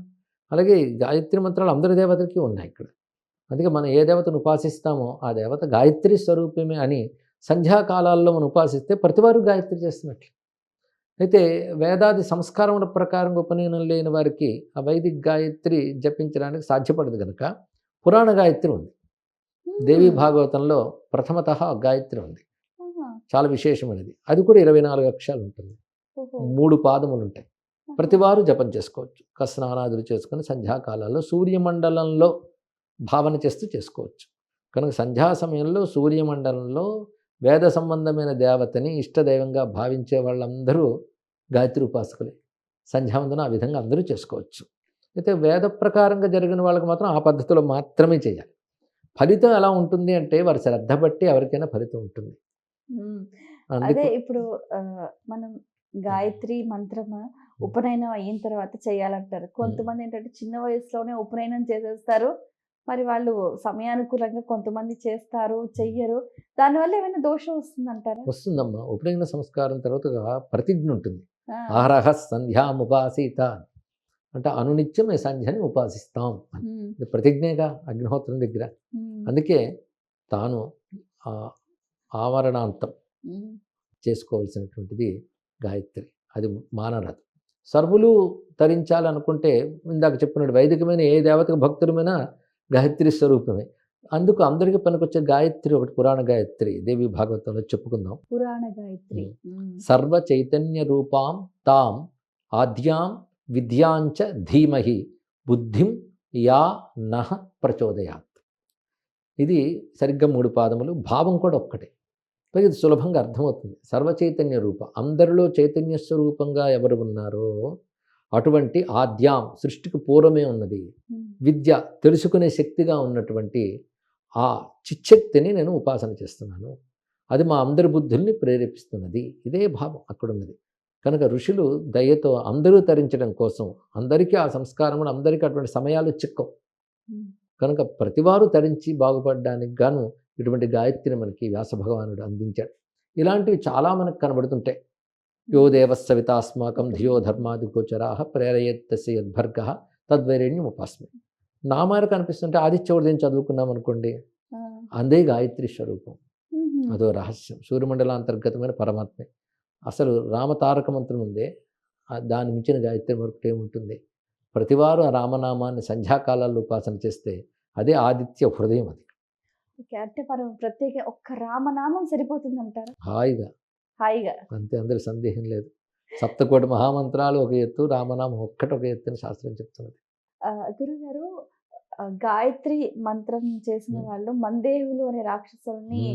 అలాగే గాయత్రి మంత్రాలు అందరి దేవతలకి ఉన్నాయి ఇక్కడ. అందుకే మనం ఏ దేవతను ఉపాసిస్తామో ఆ దేవత గాయత్రి స్వరూపమే అని సంధ్యాకాలాల్లో మనం ఉపాసిస్తే ప్రతివారు గాయత్రి చేస్తున్నట్లు. అయితే వేదాది సంస్కారముల ప్రకారంగా ఉపనయనం లేని వారికి ఆ వైదిక గాయత్రి జపించడానికి సాధ్యపడదు కనుక పురాణ గాయత్రి ఉంది. దేవి భాగవతంలో ప్రథమతః గాయత్రి ఉంది, చాలా విశేషమైనది. అది కూడా 24 అక్షరాలు ఉంటుంది, 3 పాదములు ఉంటాయి. ప్రతివారు జపం చేసుకోవచ్చు. స్నానాదులు చేసుకొని సంధ్యాకాలాల్లో సూర్యమండలంలో భావన చేస్తూ చేసుకోవచ్చు. కనుక సంధ్యా సమయంలో సూర్యమండలంలో వేద సంబంధమైన దేవతని ఇష్టదైవంగా భావించే వాళ్ళందరూ గాయత్రి ఉపాసకులే. సంధ్యావందనం ఆ విధంగా అందరూ చేసుకోవచ్చు. అయితే వేద ప్రకారంగా జరిగిన వాళ్ళకి మాత్రం ఆ పద్ధతిలో మాత్రమే చేయాలి. ఫలితం ఎలా ఉంటుంది అంటే వారి శ్రద్ధ బట్టి ఎవరికైనా ఫలితం ఉంటుంది. అదే ఇప్పుడు మనం గాయత్రి మంత్రం ఉపనయనం అయిన తర్వాత చేయాలంటారు. కొంతమంది ఏంటంటే చిన్న వయసులోనే ఉపనయనం చేసేస్తారు. మరి వాళ్ళు సమయానుకూలంగా కొంతమంది చేస్తారు, చెయ్యరు. దానివల్ల ఏమైనా దోషం వస్తుందంటారా? వస్తుందమ్మా. ఉపనయన సంస్కారం తర్వాత ప్రతిజ్ఞ ఉంటుంది. ఆహరహ సంధ్యాముపాసీత అంటే అనునిత్యం ఈ సంధ్యని ఉపాసిస్తాం అని. ఇది ప్రతిజ్ఞగా అగ్నిహోత్రం దగ్గర. అందుకే తాను ఆవరణాంతం చేసుకోవాల్సినటువంటిది గాయత్రి. అది మానరాదు. సర్వులు తరించాలనుకుంటే ఇందాక చెప్పినట్టు వైదికమైన ఏ దేవతకు భక్తులమైనా గాయత్రి స్వరూపమే. అందుకు అందరికీ పనికొచ్చే గాయత్రి ఒకటి పురాణ గాయత్రి దేవి భాగవతంలో చెప్పుకుందాం. పురాణ గాయత్రి సర్వ చైతన్య రూపాం తాం ఆద్యాం విద్యాంచ ధీమహి బుద్ధిం యా నహ ప్రచోదయాత్. ఇది సరిగ్గా 3 పాదములు, భావం కూడా ఒక్కటే. ఇది సులభంగా అర్థమవుతుంది. సర్వ చైతన్య రూప, అందరిలో చైతన్య స్వరూపంగా ఎవరు ఉన్నారో అటువంటి ఆద్యాం సృష్టికి పూర్వమే ఉన్నది, విద్య తెలుసుకునే శక్తిగా ఉన్నటువంటి ఆ చిచ్చక్తిని నేను ఉపాసన చేస్తున్నాను. అది మా అందరి బుద్ధుల్ని ప్రేరేపిస్తున్నది. ఇదే భావం అక్కడ ఉన్నది. కనుక ఋషులు దయతో అందరూ తరించడం కోసం అందరికీ ఆ సంస్కారం, అందరికీ అటువంటి సమయాలు చిక్కవు. కనుక ప్రతివారు తరించి బాగుపడడానికి గాను ఇటువంటి గాయత్రిని మనకి వ్యాస భగవానుడు అందించాడు. ఇలాంటివి చాలా మనకు కనబడుతుంటాయి. యో దేవస్సవితాస్మాకం ధియో ధర్మాది గోచరా ప్రేరయత్తస్య యద్భర్గ తద్వైరణ్యం ఉపాస్మి. నామాలు కనిపిస్తుంటే ఆదిత్యోదయం చదువుకున్నాం అనుకోండి, అదే గాయత్రి స్వరూపం. అదో రహస్యం. సూర్యమండలాంతర్గతమైన పరమాత్మే. అసలు రామతారక మంత్రం ఉందే, దాని మించిన గాయత్రి మరొకటి ఏముంటుంది? ప్రతివారు ఆ రామనామాన్ని సంధ్యాకాలాల్లో ఉపాసన చేస్తే అదే ఆదిత్య హృదయం. అది అంటే మనం ప్రత్యేక ఒక్క రామనామం సరిపోతుంది అంటారు. హాయిగా అంతే, అందరి సందేహం లేదు. సప్తకోటి మహామంత్రాలు ఒక ఎత్తు, రామనామం ఒక్కటి ఒక ఎత్తు అని శాస్త్రం చెప్తున్నది. గురుగారు, గాయత్రి మంత్రం చేసిన వాళ్ళు మందేహులు అనే రాక్షసుల్ని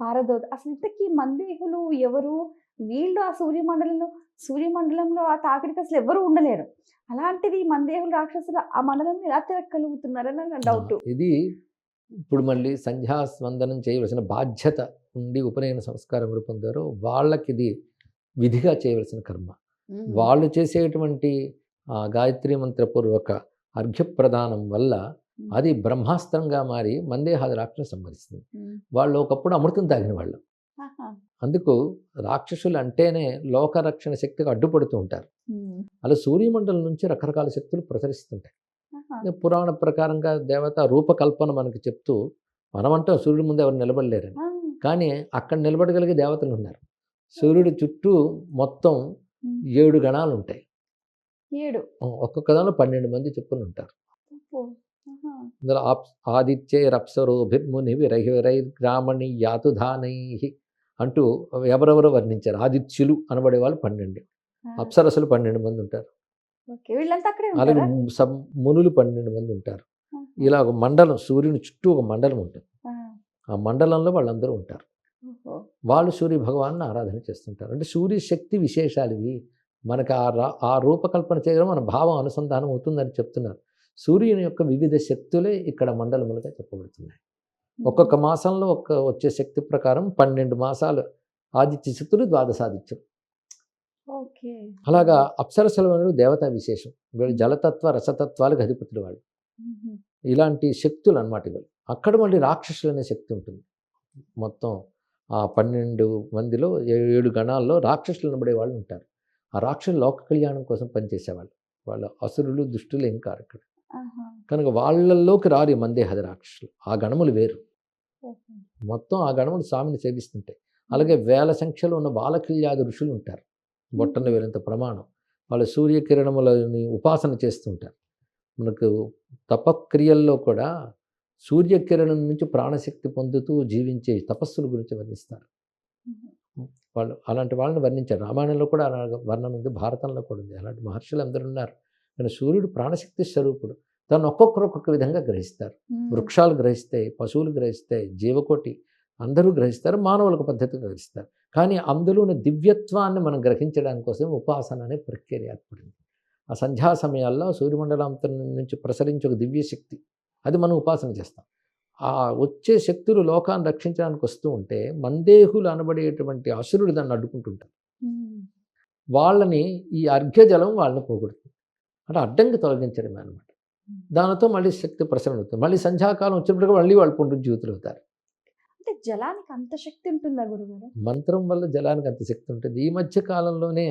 పారదోత. అసలు ఇంతకీ మందేహులు ఎవరు? వీళ్ళు ఆ సూర్యమండలంలో ఆ తాకిడికి అసలు ఎవరు ఉండలేరు. అలాంటిది మందేహులు రాక్షసులు ఆ మండలంలో ఎలా తిరగలుగుతున్నారని నా డౌట్. ఇది ఇప్పుడు మళ్ళీ సంధ్యాస్వందనం చేయవలసిన బాధ్యత ఉండి ఉపనయన సంస్కారం రూపొందారో వాళ్ళకి ఇది విధిగా చేయవలసిన కర్మ. వాళ్ళు చేసేటువంటి గాయత్రి మంత్రపూర్వక అర్ఘ్యప్రదానం వల్ల అది బ్రహ్మాస్త్రంగా మారి మందేహాది రాక్షసు సంహరిస్తుంది. వాళ్ళు ఒకప్పుడు అమృతం తాగిన వాళ్ళు. అందుకు రాక్షసులు అంటేనే లోకరక్షణ శక్తికి అడ్డుపడుతూ ఉంటారు. అలా సూర్యమండలం నుంచి రకరకాల శక్తులు ప్రసరిస్తుంటాయి. పురాణ ప్రకారంగా దేవత రూపకల్పన మనకి చెప్తూ, మనమంటే సూర్యుడి ముందు ఎవరు నిలబడలేరని, కానీ అక్కడ నిలబడగలిగే దేవతలు ఉన్నారు. సూర్యుడి చుట్టూ మొత్తం 7 గణాలు ఉంటాయి. 7 ఒక్కొక్క దానిలో 12 మంది చెప్పుకుని ఉంటారు. ఇందులో ఆదిత్యైరప్సరోభిర్ముని విరహిరైర్గ్రామణి యాతుధానై అంటూ ఎవరెవరో వర్ణించారు. ఆదిత్యులు అనబడే వాళ్ళు 12, అప్సరసులు 12 మంది ఉంటారు. అలాగే మునులు 12 మంది ఉంటారు. ఇలా ఒక మండలం, సూర్యుని చుట్టూ ఒక మండలం ఉంటుంది. ఆ మండలంలో వాళ్ళందరూ ఉంటారు. వాళ్ళు సూర్య భగవాన్ని ఆరాధన చేస్తుంటారు. అంటే సూర్య శక్తి విశేషాలు ఇవి. మనకు ఆ రూపకల్పన చేయడం మన భావం అనుసంధానం అవుతుందని చెప్తున్నారు. సూర్యుని యొక్క వివిధ శక్తులే ఇక్కడ మండలములుగా చెప్పబడుతున్నాయి. ఒక్కొక్క మాసంలో వచ్చే శక్తి ప్రకారం 12 మాసాలు ఆదిత్య శక్తులు, ద్వాదశాదిత్యులు. అలాగా అప్సరసలు దేవతా విశేషం. వీళ్ళు జలతత్వ రసతత్వాలకు అధిపతులు వాళ్ళు. ఇలాంటి శక్తులు అన్నమాట ఇవాళ. అక్కడ మళ్ళీ రాక్షసులు అనే శక్తి ఉంటుంది. మొత్తం ఆ 12 మందిలో 7 గణాల్లో రాక్షసులు అనబడే వాళ్ళు ఉంటారు. ఆ రాక్షసులు లోక కళ్యాణం కోసం పనిచేసేవాళ్ళు. వాళ్ళు అసురులు, దుష్టులు ఏం కారు ఇక్కడ. ఆహా. కనుక వాళ్ళల్లోకి రారు ఈ మందేహది రాక్షసులు. ఆ గణములు వేరు. ఓకే. మొత్తం ఆ గణములు స్వామిని సేవిస్తుంటాయి. అలాగే వేల సంఖ్యలో ఉన్న బాలకిల్యాది ఋషులు ఉంటారు. బొట్టన వేలంత ప్రమాణం. వాళ్ళు సూర్యకిరణములని ఉపాసన చేస్తుంటారు. మనకు తపక్రియల్లో కూడా సూర్యకిరణం నుంచి ప్రాణశక్తి పొందుతూ జీవించే తపస్సుల గురించి వర్ణిస్తారు. వాళ్ళు అలాంటి వాళ్ళని వర్ణించారు. రామాయణంలో కూడా అలా వర్ణన ఉంది, భారతంలో కూడా ఉంది. అలాంటి మహర్షులు అందరూ ఉన్నారు. కానీ సూర్యుడు ప్రాణశక్తి స్వరూపుడు. దాన్ని ఒక్కొక్కరు ఒక్కొక్క విధంగా గ్రహిస్తారు. వృక్షాలు గ్రహిస్తాయి, పశువులు గ్రహిస్తాయి, జీవకోటి అందరూ గ్రహిస్తారు, మానవులకు పద్ధతి గ్రహిస్తారు. కానీ అందులోని దివ్యత్వాన్ని మనం గ్రహించడానికి కోసం ఉపాసన అనే ప్రక్రియ ఏర్పడింది. ఆ సంధ్యా సమయాల్లో సూర్యమండలాంతరం నుంచి ప్రసరించే ఒక దివ్యశక్తి, అది మనం ఉపాసన చేస్తాం. ఆ వచ్చే శక్తులు లోకాన్ని రక్షించడానికి వస్తూ ఉంటే మందేహులు అనబడేటువంటి అసురుడు దాన్ని అడ్డుకుంటుంటారు. వాళ్ళని ఈ అర్ఘ్యజలం వాళ్ళని పోగొడుతుంది. అంటే అడ్డంకి తొలగించడమే అనమాట. దానితో మళ్ళీ శక్తి ప్రసరణ అవుతుంది. మళ్ళీ సంధ్యాకాలం వచ్చినప్పటికీ మళ్ళీ వాళ్ళు పునరుజ్జీవితులు అవుతారు. అంటే జలానికి అంత శక్తి ఉంటుందా గురుగారు? మంత్రం వల్ల జలానికి అంత శక్తి ఉంటుంది. ఈ మధ్య కాలంలోనే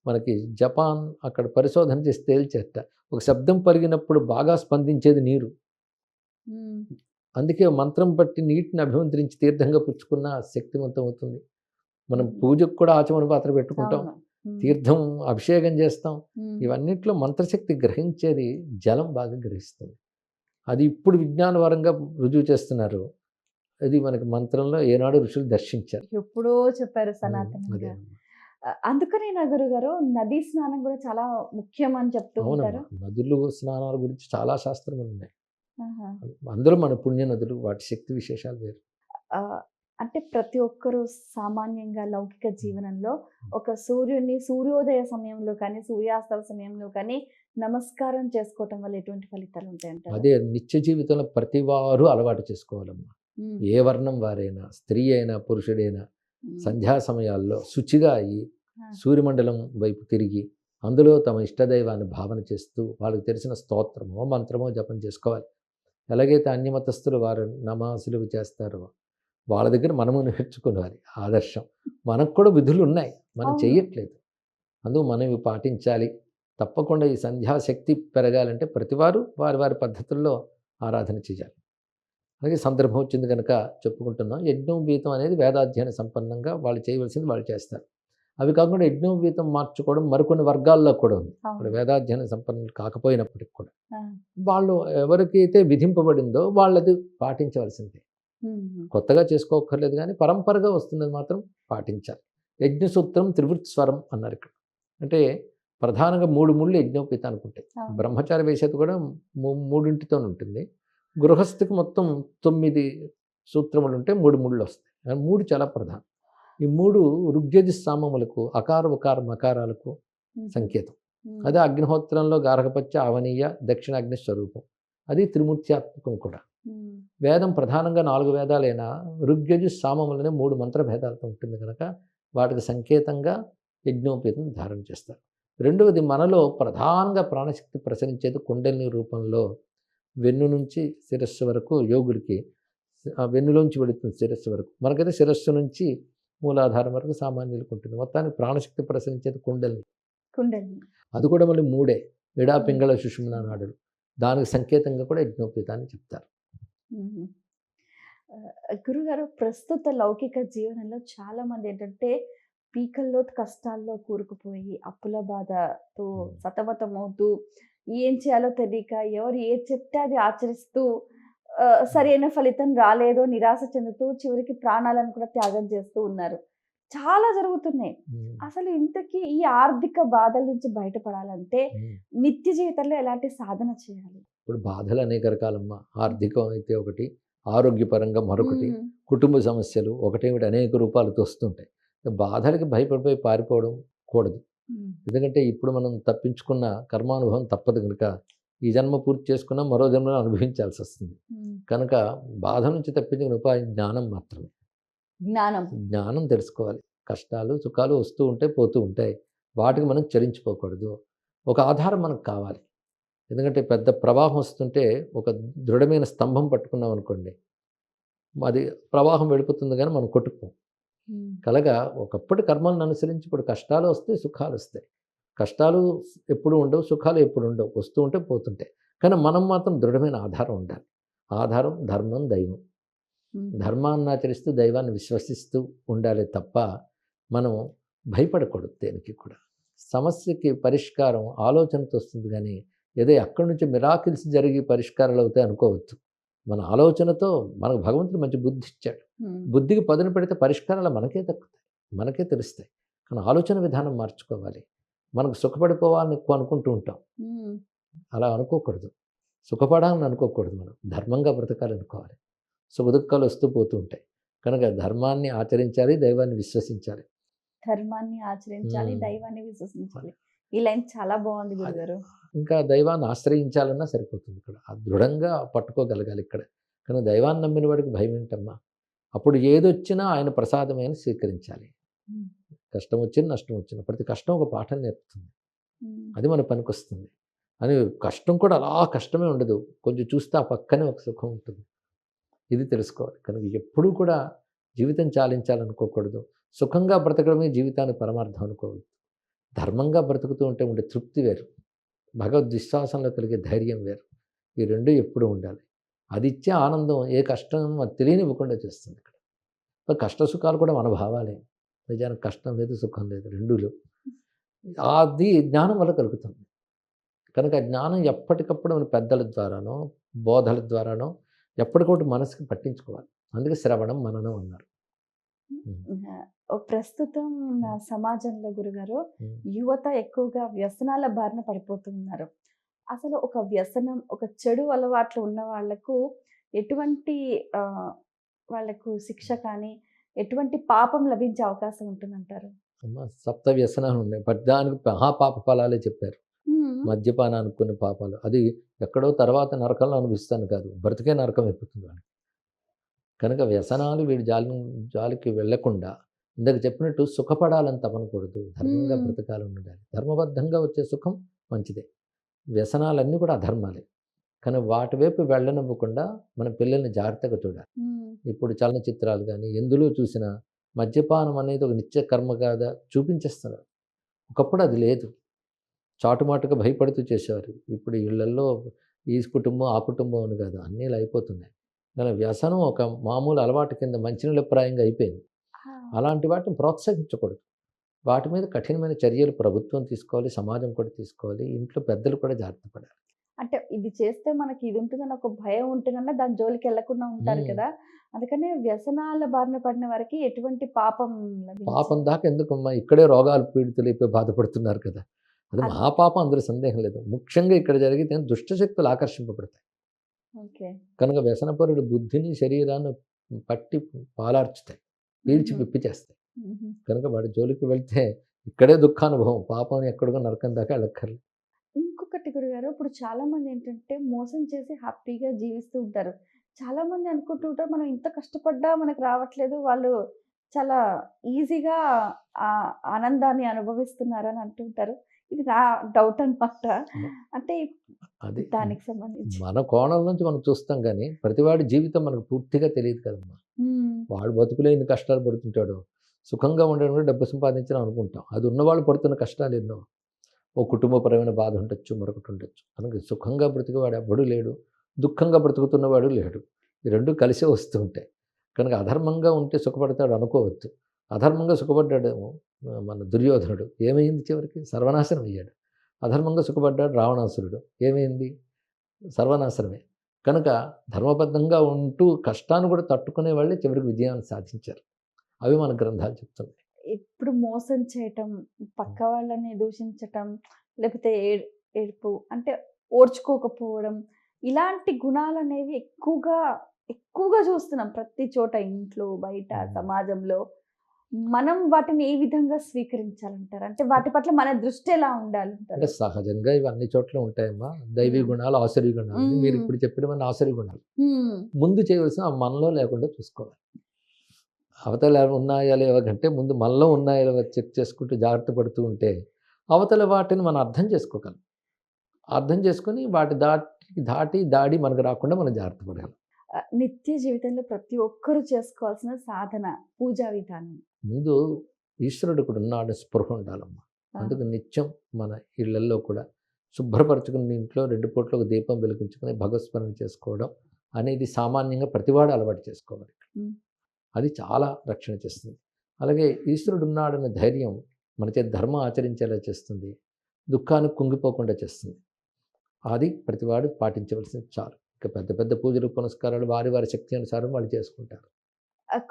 మనకి జపాన్ అక్కడ పరిశోధన చేసి తేల్చేట, ఒక శబ్దం పరిగినప్పుడు బాగా స్పందించేది నీరు. అందుకే మంత్రం బట్టి నీటిని అభిమంత్రించి తీర్థంగా పుచ్చుకున్న శక్తివంతం అవుతుంది. మనం పూజకు కూడా ఆచమన పాత్ర పెట్టుకుంటాం, తీర్థం అభిషేకం చేస్తాం. ఇవన్నిట్లో మంత్రశక్తి గ్రహించేది జలం బాగా గ్రహిస్తుంది. అది ఇప్పుడు విజ్ఞానపరంగా రుజువు చేస్తున్నారు. అది మనకి మంత్రంలో ఏనాడు ఋషులు దర్శించారు. ఎప్పుడో చెప్పారు సనాతనంగా. అందుకని నా గురుగారు నదీ స్నానం కూడా చాలా ముఖ్యం అని చెప్తూ ఉంటారు. నదులు స్నానాల గురించి చాలా శాస్త్రములు ఉన్నాయి. అందులో మన పుణ్య నదులు, వాటి శక్తి విశేషాలు వేరు. అంటే ప్రతి ఒక్కరూ సామాన్యంగా లౌకిక జీవనంలో ఒక సూర్యోదయ సమయంలో కానీ సూర్యాస్తవ సమయంలో కానీ నమస్కారం చేసుకోవటం వల్ల ఎటువంటి ఫలితాలు ఉంటాయంటారు? అదే నిత్య జీవితంలో ప్రతి వారు అలవాటు చేసుకోవాలమ్మా. ఏ వర్ణం వారైనా, స్త్రీ అయినా పురుషుడైనా సంధ్యా సమయాల్లో శుచిగా అయ్యి సూర్యమండలం వైపు తిరిగి అందులో తమ ఇష్టదైవాన్ని భావన చేస్తూ వాళ్ళకి తెలిసిన స్తోత్రమో మంత్రమో జపం చేసుకోవాలి. ఎలాగైతే అన్యమతస్థులు వారు నమాజులు చేస్తారో వాళ్ళ దగ్గర మనము నేర్చుకోవాలి ఆదర్శం. మనకు కూడా విధులు ఉన్నాయి, మనం చేయట్లేదు. అందుకు మనం ఇవి పాటించాలి. తప్పకుండా ఈ సంధ్యాశక్తి పెరగాలంటే ప్రతివారు వారి వారి పద్ధతుల్లో ఆరాధన చేయాలి. అలాగే సందర్భం వచ్చింది కనుక చెప్పుకుంటున్నాం. యజ్ఞోపవీతం అనేది వేదాధ్యయన సంపన్నంగా వాళ్ళు చేయవలసింది వాళ్ళు చేస్తారు. అవి కాకుండా యజ్ఞోపవీతం మార్చుకోవడం మరికొన్ని వర్గాల్లో కూడా ఉంది. ఇప్పుడు వేదాధ్యయన సంపన్నులు కాకపోయినప్పటికి కూడా వాళ్ళు ఎవరికైతే విధింపబడిందో వాళ్ళది పాటించవలసిందే. కొత్తగా చేసుకోక్కర్లేదు, కానీ పరంపరగా వస్తున్నది మాత్రం పాటించాలి. యజ్ఞసూత్రం త్రివృత్స్వరం అన్నారు ఇక్కడ. అంటే ప్రధానంగా 3 ముళ్ళు యజ్ఞోపవీతానికి ఉంటాయి. బ్రహ్మచారి వేసేది కూడా 3తో ఉంటుంది. గృహస్థికి మొత్తం 9 సూత్రములు ఉంటే 3 ముళ్ళు వస్తాయి. 3 చాలా ప్రధానం. ఈ 3 ఋగ్యజు సామములకు అకార ఉకార మకారాలకు సంకేతం. అదే అగ్నిహోత్రంలో గార్హపత్య అవనీయ దక్షిణాగ్ని స్వరూపం. అది త్రిమూర్త్యాత్మకం కూడా. వేదం ప్రధానంగా 4 వేదాలైనా ఋగ్యజు సామములనే 3 మంత్ర భేదాలతో ఉంటుంది కనుక వాటికి సంకేతంగా యజ్ఞోపవీతం ధారణ చేస్తారు. రెండవది, మనలో ప్రధానంగా ప్రాణశక్తి ప్రసరించేది కుండలిని రూపంలో వెన్ను నుంచి శిరస్సు వరకు. యోగుడికి వెన్నులోంచి వెళుతుంది శిరస్సు వరకు, మనకైతే శిరస్సు నుంచి మూలాధారం వరకు సామాన్యులకు ఉంటుంది. మొత్తానికి ప్రాణశక్తి ప్రసరించేది కుండలిని. అది కూడా మళ్ళీ 3 విడా పింగళ సుషుమ్నా నాడులు. దానికి సంకేతంగా కూడా యజ్ఞోపవీతాన్ని చెప్తారు. గురుగారు, ప్రస్తుత లౌకిక జీవనంలో చాలా మంది ఏంటంటే పీకల్లో కష్టాల్లో కూరుకుపోయి అప్పుల బాధతో సతమతమవుతూ ఏం చేయాలో తెలియక ఎవరు ఏది చెప్తే అది ఆచరిస్తూ సరైన ఫలితం రాలేదో నిరాశ చెందుతూ చివరికి ప్రాణాలను కూడా త్యాగం చేస్తూ ఉన్నారు. చాలా జరుగుతున్నాయి. అసలు ఇంతకీ ఈ ఆర్థిక బాధల నుంచి బయటపడాలంటే నిత్య జీవితంలో ఎలాంటి సాధన చేయాలి? ఇప్పుడు బాధలు అనేక రకాలమ్మా. ఆర్థికం అయితే ఒకటి, ఆరోగ్యపరంగా మరొకటి, కుటుంబ సమస్యలు ఒకటేమిటి అనేక రూపాలతో వస్తుంటాయి. బాధలకి భయపడిపోయి పారిపోవడం కూడదు. ఎందుకంటే ఇప్పుడు మనం తప్పించుకున్న కర్మానుభవం తప్పదు కనుక ఈ జన్మ పూర్తి చేసుకున్నా మరో జన్మలో అనుభవించాల్సి వస్తుంది. కనుక బాధ నుంచి తప్పించుకునే ఉపాయం జ్ఞానం మాత్రమే. జ్ఞానం తెలుసుకోవాలి. కష్టాలు సుఖాలు వస్తూ ఉంటాయి, పోతూ ఉంటాయి. వాటికి మనం చరించిపోకూడదు. ఒక ఆధారం మనకు కావాలి. ఎందుకంటే పెద్ద ప్రవాహం వస్తుంటే ఒక దృఢమైన స్తంభం పట్టుకున్నాం అనుకోండి, అది ప్రవాహం వెళ్ళిపోతుంది కానీ మనం కొట్టుకుపోం. కలగా ఒకప్పటి కర్మలను అనుసరించి ఇప్పుడు కష్టాలు వస్తాయి, సుఖాలు వస్తాయి. కష్టాలు ఎప్పుడు ఉండవు, సుఖాలు ఎప్పుడు ఉండవు, వస్తూ ఉంటే పోతుంటాయి. కానీ మనం మాత్రం దృఢమైన ఆధారం ఉండాలి. ఆధారం ధర్మం, దైవం. ధర్మాన్ని ఆచరిస్తూ దైవాన్ని విశ్వసిస్తూ ఉండాలి తప్ప మనం భయపడకూడదు దేనికి కూడా. సమస్యకి పరిష్కారం ఆలోచనతో వస్తుంది కానీ ఏదో అక్కడి నుంచి మిరాకిల్స్ జరిగి పరిష్కారాలు అవుతాయి అనుకోవద్దు. మన ఆలోచనతో మనకు భగవంతుడు మంచి బుద్ధి ఇచ్చాడు. బుద్ధికి పదును పెడితే పరిష్కారాలు మనకే దక్కుతాయి, మనకే తెలుస్తాయి. కానీ ఆలోచన విధానం మార్చుకోవాలి. మనకు సుఖపడిపోవాలని ఎక్కువ అనుకుంటూ ఉంటాం. అలా అనుకోకూడదు. సుఖపడాలని అనుకోకూడదు. మనం ధర్మంగా బ్రతకాలనుకోవాలి. సుఖదుఖాలు వస్తూ పోతూ ఉంటాయి. కనుక ధర్మాన్ని ఆచరించాలి, దైవాన్ని విశ్వసించాలి. ధర్మాన్ని ఆచరించాలి, దైవాన్ని విశ్వసించాలి. ఈ లైన్ చాలా బాగుంది గురుగారు. ఇంకా దైవాన్ని ఆశ్రయించాలన్నా సరిపోతుంది. ఇక్కడ దృఢంగా పట్టుకోగలగాలి ఇక్కడ. కానీ దైవాన్ని నమ్మిన వాడికి భయం ఏంటమ్మా? అప్పుడు ఏదొచ్చినా ఆయన ప్రసాదమైన స్వీకరించాలి. కష్టం వచ్చినా నష్టం వచ్చినా ప్రతి కష్టం ఒక పాఠం నేర్పుతుంది. అది మన పనికొస్తుంది అని. కష్టం కూడా అలా కష్టమే ఉండదు, కొంచెం చూస్తే ఆ పక్కనే ఒక సుఖం ఉంటుంది. ఇది తెలుసుకోవాలి. కనుక ఎప్పుడూ కూడా జీవితం చాలించాలనుకోకూడదు. సుఖంగా బ్రతకడమే జీవితానికి పరమార్థం అనుకోవద్దు. ధర్మంగా బ్రతుకుతూ ఉంటే ఉండే తృప్తి వేరు, భగవద్విశ్వాసంలో కలిగే ధైర్యం వేరు. ఈ రెండు ఎప్పుడూ ఉండాలి. అది ఇచ్చే ఆనందం ఏ కష్టం అది తెలియనివ్వకుండా చేస్తుంది. ఇక్కడ కష్ట సుఖాలు కూడా మన భావాలే. నిజానికి కష్టం లేదు, సుఖం లేదు, రెండూలు. అది జ్ఞానం వల్ల కలుగుతుంది. కనుక జ్ఞానం ఎప్పటికప్పుడు మన పెద్దల ద్వారానో బోధల ద్వారానో ఎప్పటికొకటి మనసుకి పట్టించుకోవాలి. అందుకే శ్రవణం మననం అన్నారు. ప్రస్తుతం నా సమాజంలో గురుగారు యువత ఎక్కువగా వ్యసనాల బారిన పడిపోతున్నారు. అసలు ఒక వ్యసనం, ఒక చెడు అలవాట్లు ఉన్న వాళ్లకు ఎటువంటి వాళ్లకు శిక్ష కానీ ఎటువంటి పాపం లభించే అవకాశం ఉంటుందంటారు? సప్త వ్యసనాలు ఉన్నాయి, దానికి మహాపాప ఫలాలే చెప్పారు. మద్యపానానికి కొన్ని పాపాలు, అది ఎక్కడో తర్వాత నరకంలో అనిపిస్తాను కాదు, బ్రతికే నరకం అయిపోతుంది వాడికి. కనుక వ్యసనాలు వీడి జాలికి వెళ్లకుండా ఇందాక చెప్పినట్టు సుఖపడాలని తపనకూడదు, ధర్మంగా బ్రతకాలని ఉండాలి. ధర్మబద్ధంగా వచ్చే సుఖం మంచిదే. వ్యసనాలన్నీ కూడా అధర్మాలే. కానీ వాటి వైపు వెళ్ళనివ్వకుండా మన పిల్లల్ని జాగ్రత్తగా చూడాలి. ఇప్పుడు చలనచిత్రాలు కానీ ఎందులో చూసినా మద్యపానం అనేది ఒక నిత్య కర్మ కాదా చూపించేస్తున్నారు. ఒకప్పుడు అది లేదు, చాటుమాటుగా భయపడుతూ చేసేవారు. ఇప్పుడు ఇళ్లల్లో ఈ కుటుంబం ఆ కుటుంబం అని కాదు, అన్నీ ఇలా అయిపోతున్నాయి. కానీ వ్యసనం ఒక మామూలు అలవాటు కింద మంచినీళ్ళప్రాయంగా అయిపోయింది. అలాంటి వాటిని ప్రోత్సహించకూడదు. వాటి మీద కఠినమైన చర్యలు ప్రభుత్వం తీసుకోవాలి, సమాజం కూడా తీసుకోవాలి, ఇంట్లో పెద్దలు కూడా జాగ్రత్త పడాలి. అంటే ఇది చేస్తే మనకి ఇది ఉంటుందని ఒక భయం ఉంటుందన్న దాని జోలికి వెళ్లకుండా ఉంటారు కదా. అందుకనే వ్యసనాల బారిన పడిన వారికి ఎటువంటి పాపం దాకా ఎందుకమ్మా, ఇక్కడే రోగాలు పీడితులు అయిపోయి బాధపడుతున్నారు కదా. అది మహాపాపం, అందులో సందేహం లేదు. ముఖ్యంగా ఇక్కడ జరిగితే దుష్టశక్తులు ఆకర్షింపబడతాయి. కనుక వ్యసనపరుడు బుద్ధిని శరీరాన్ని పట్టి పాలార్చుతాయి, పీల్చి పిప్పి చేస్తాయి. కనుక వాడి జోలికి వెళ్తే ఇక్కడే దుఃఖానుభవం, పాపం ఎక్కడికో నరకం దాకా వెళ్ళక్కర్లేదు. ఇంకొకటి గురుగారు, ఇప్పుడు చాలా మంది ఏంటంటే మోసం చేసి హ్యాపీగా జీవిస్తూ ఉంటారు. చాలా మంది అనుకుంటూ ఉంటారు మనం ఇంత కష్టపడ్డా మనకు రావట్లేదు, వాళ్ళు చాలా ఈజీగా ఆ ఆనందాన్ని అనుభవిస్తున్నారు అని అంటుంటారు. ఇది నా డౌట్ అనమాట. అంటే అది దానికి సంబంధించి మన కోణం నుంచి మనం చూస్తాం కానీ ప్రతివాడి జీవితం మనకు పూర్తిగా తెలియదు కదమ్మా. వాడు బతుకులే ఇన్ని కష్టాలు పడుతుంటాడు, సుఖంగా ఉండడం కూడా డబ్బు సంపాదించడం అనుకుంటాం. అది ఉన్నవాళ్ళు పడుతున్న కష్టాలు ఎన్నో. ఓ కుటుంబపరమైన బాధ ఉండొచ్చు, మరొకటి ఉండొచ్చు. కనుక సుఖంగా బ్రతికేవాడు ఎవ్వడూ లేడు, దుఃఖంగా బ్రతుకుతున్నవాడు లేడు. ఈ రెండు కలిసే వస్తూ ఉంటాయి. కనుక అధర్మంగా ఉంటే సుఖపడతాడు అనుకోవద్దు. అధర్మంగా సుఖపడ్డాడు మన దుర్యోధనుడు, ఏమైంది? చివరికి సర్వనాశనం అయ్యాడు. అధర్మంగా సుఖపడ్డాడు రావణాసురుడు, ఏమైంది? సర్వనాశనమే. కనుక ధర్మబద్ధంగా ఉంటూ కష్టాన్ని కూడా తట్టుకునే వాళ్ళే చివరికి విజయాన్ని సాధించారు. అవి మన గ్రంథాలు చెప్తున్నాయి. ఇప్పుడు మోసం చేయటం, పక్క వాళ్ళని దూషించటం, లేకపోతే ఏడుపు అంటే ఓర్చుకోకపోవడం, ఇలాంటి గుణాలు అనేవి ఎక్కువగా చూస్తున్నాం ప్రతి చోట, ఇంట్లో, బయట, సమాజంలో. మనం వాటిని ఏ విధంగా స్వీకరించాలంటారు? అంటే వాటి పట్ల మన దృష్టి ఎలా ఉండాలి? అంటే సహజంగా ఇవి అన్ని చోట్ల ఉంటాయమ్మా. దైవీ గుణాలు, ఆసురీ గుణాలు. మీరు ఇప్పుడు చెప్పినవన్నీ ఆసురీ గుణాలు. ముందు చేయవలసిన మనలో లేకుండా చూసుకోవాలి. అవతల ఉన్నాయా లేవా కంటే ముందు మనలో ఉన్నాయా లేవా చెక్ చేసుకుంటూ జాగ్రత్త పడుతూ ఉంటే అవతల వాటిని మనం అర్థం చేసుకోగలం. అర్థం చేసుకొని వాటి దాడి మనకు రాకుండా మనం జాగ్రత్త పడగలం. నిత్య జీవితంలో ప్రతి ఒక్కరూ చేసుకోవాల్సిన సాధన, పూజా విధానం. ముందు ఈశ్వరుడు కూడా ఉన్నాడు స్పృహ ఉండాలమ్మా. అందుకు నిత్యం మన ఇళ్లల్లో కూడా శుభ్రపరచుకుని ఇంట్లో 2 పూట్ల ఒక దీపం వెలిగించుకొని భగవత్స్మరణ చేసుకోవడం అనేది సామాన్యంగా ప్రతివాడు అలవాటు చేసుకోవాలి. ఉమ్. అది చాలా రక్షణ చేస్తుంది. అలాగే ఈశ్వరుడు ఉన్నాడన్న ధైర్యం మన చేతి ధర్మం ఆచరించేలా చేస్తుంది, దుఃఖానికి కుంగిపోకుండా చేస్తుంది. అది ప్రతివాడు పాటించవలసింది చాలు. ఇక పెద్ద పెద్ద పూజలు పునస్కారాలు వారి వారి శక్తి అనుసారం వాళ్ళు చేసుకుంటారు.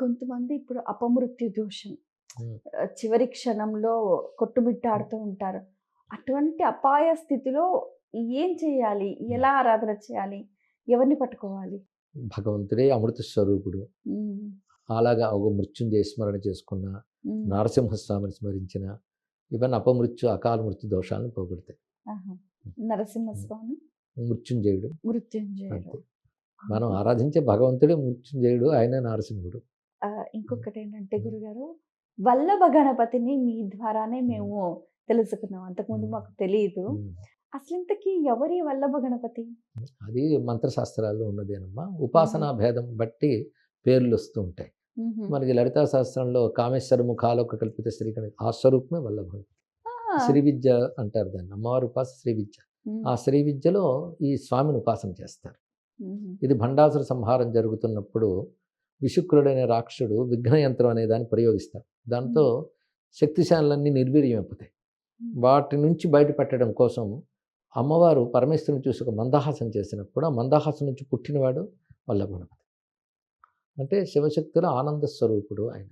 కొంతమంది ఇప్పుడు అపమృత్యు దోషం, ఉమ్. చివరి క్షణంలో కొట్టుమిట్టాడుతూ ఉంటారు. అటువంటి అపాయ స్థితిలో ఏం చేయాలి? ఎలా ఆరాధన చేయాలి? ఎవరిని పట్టుకోవాలి? భగవంతుడే అమృత స్వరూపుడు. ఉమ్. అలాగా ఒక మృత్యుంజయ స్మరణ చేసుకున్న, ఉమ్. నరసింహస్వామిని స్మరించిన ఇవన్నీ అపమృత్యు అకాల మృత్యు దోషాలను పోగొడతాయి. ఆహా. నరసింహస్వామి, మృత్యుంజయుడు మృత్యుంజయుడు. అంతే. మనం ఆరాధించే భగవంతుడే మృత్యుంజయుడు, ఆయన నరసింహుడు. ఇంకొకటి ఏంటంటే గురుగారు, వల్లభ గణపతిని మీ ద్వారానే మేము తెలుసుకున్నాం. అంతకుముందు మాకు తెలియదు. ఉమ్. అసలు ఇంతకీ ఎవరి వల్లభ గణపతి? అది మంత్రశాస్త్రాల్లో ఉన్నదేనమ్మా. ఉపాసనా భేదం బట్టి పేర్లు వస్తూ ఉంటాయి. ఉహు. మనకి లలితా శాస్త్రంలో కామేశ్వర ముఖాలోక కల్పిత శ్రీగణేశ ఆ స్వరూపమే వల్లభ. ఆ. శ్రీ విద్య అంటారు దాన్ని, అమ్మవారి ఉపాస శ్రీ విద్య. ఉమ్. ఆ శ్రీ విద్యలో ఈ స్వామిని ఉపాసన చేస్తారు. ఉహు. ఇది భండాసుర సంహారం జరుగుతున్నప్పుడు విశుక్రుడైన రాక్షసుడు విఘ్నయంత్రం అనే దాన్ని ప్రయోగిస్తారు. దాంతో శక్తిశాలన్నీ నిర్వీర్యమైపోతాయి. వాటి నుంచి బయటపెట్టడం కోసం అమ్మవారు పరమేశ్వరుని చూసి ఒక మందహాసం చేసినప్పుడు ఆ మందహాసం నుంచి పుట్టినవాడు వల్లభ గణపతి. అంటే శివశక్తుల ఆనంద స్వరూపుడు ఆయన.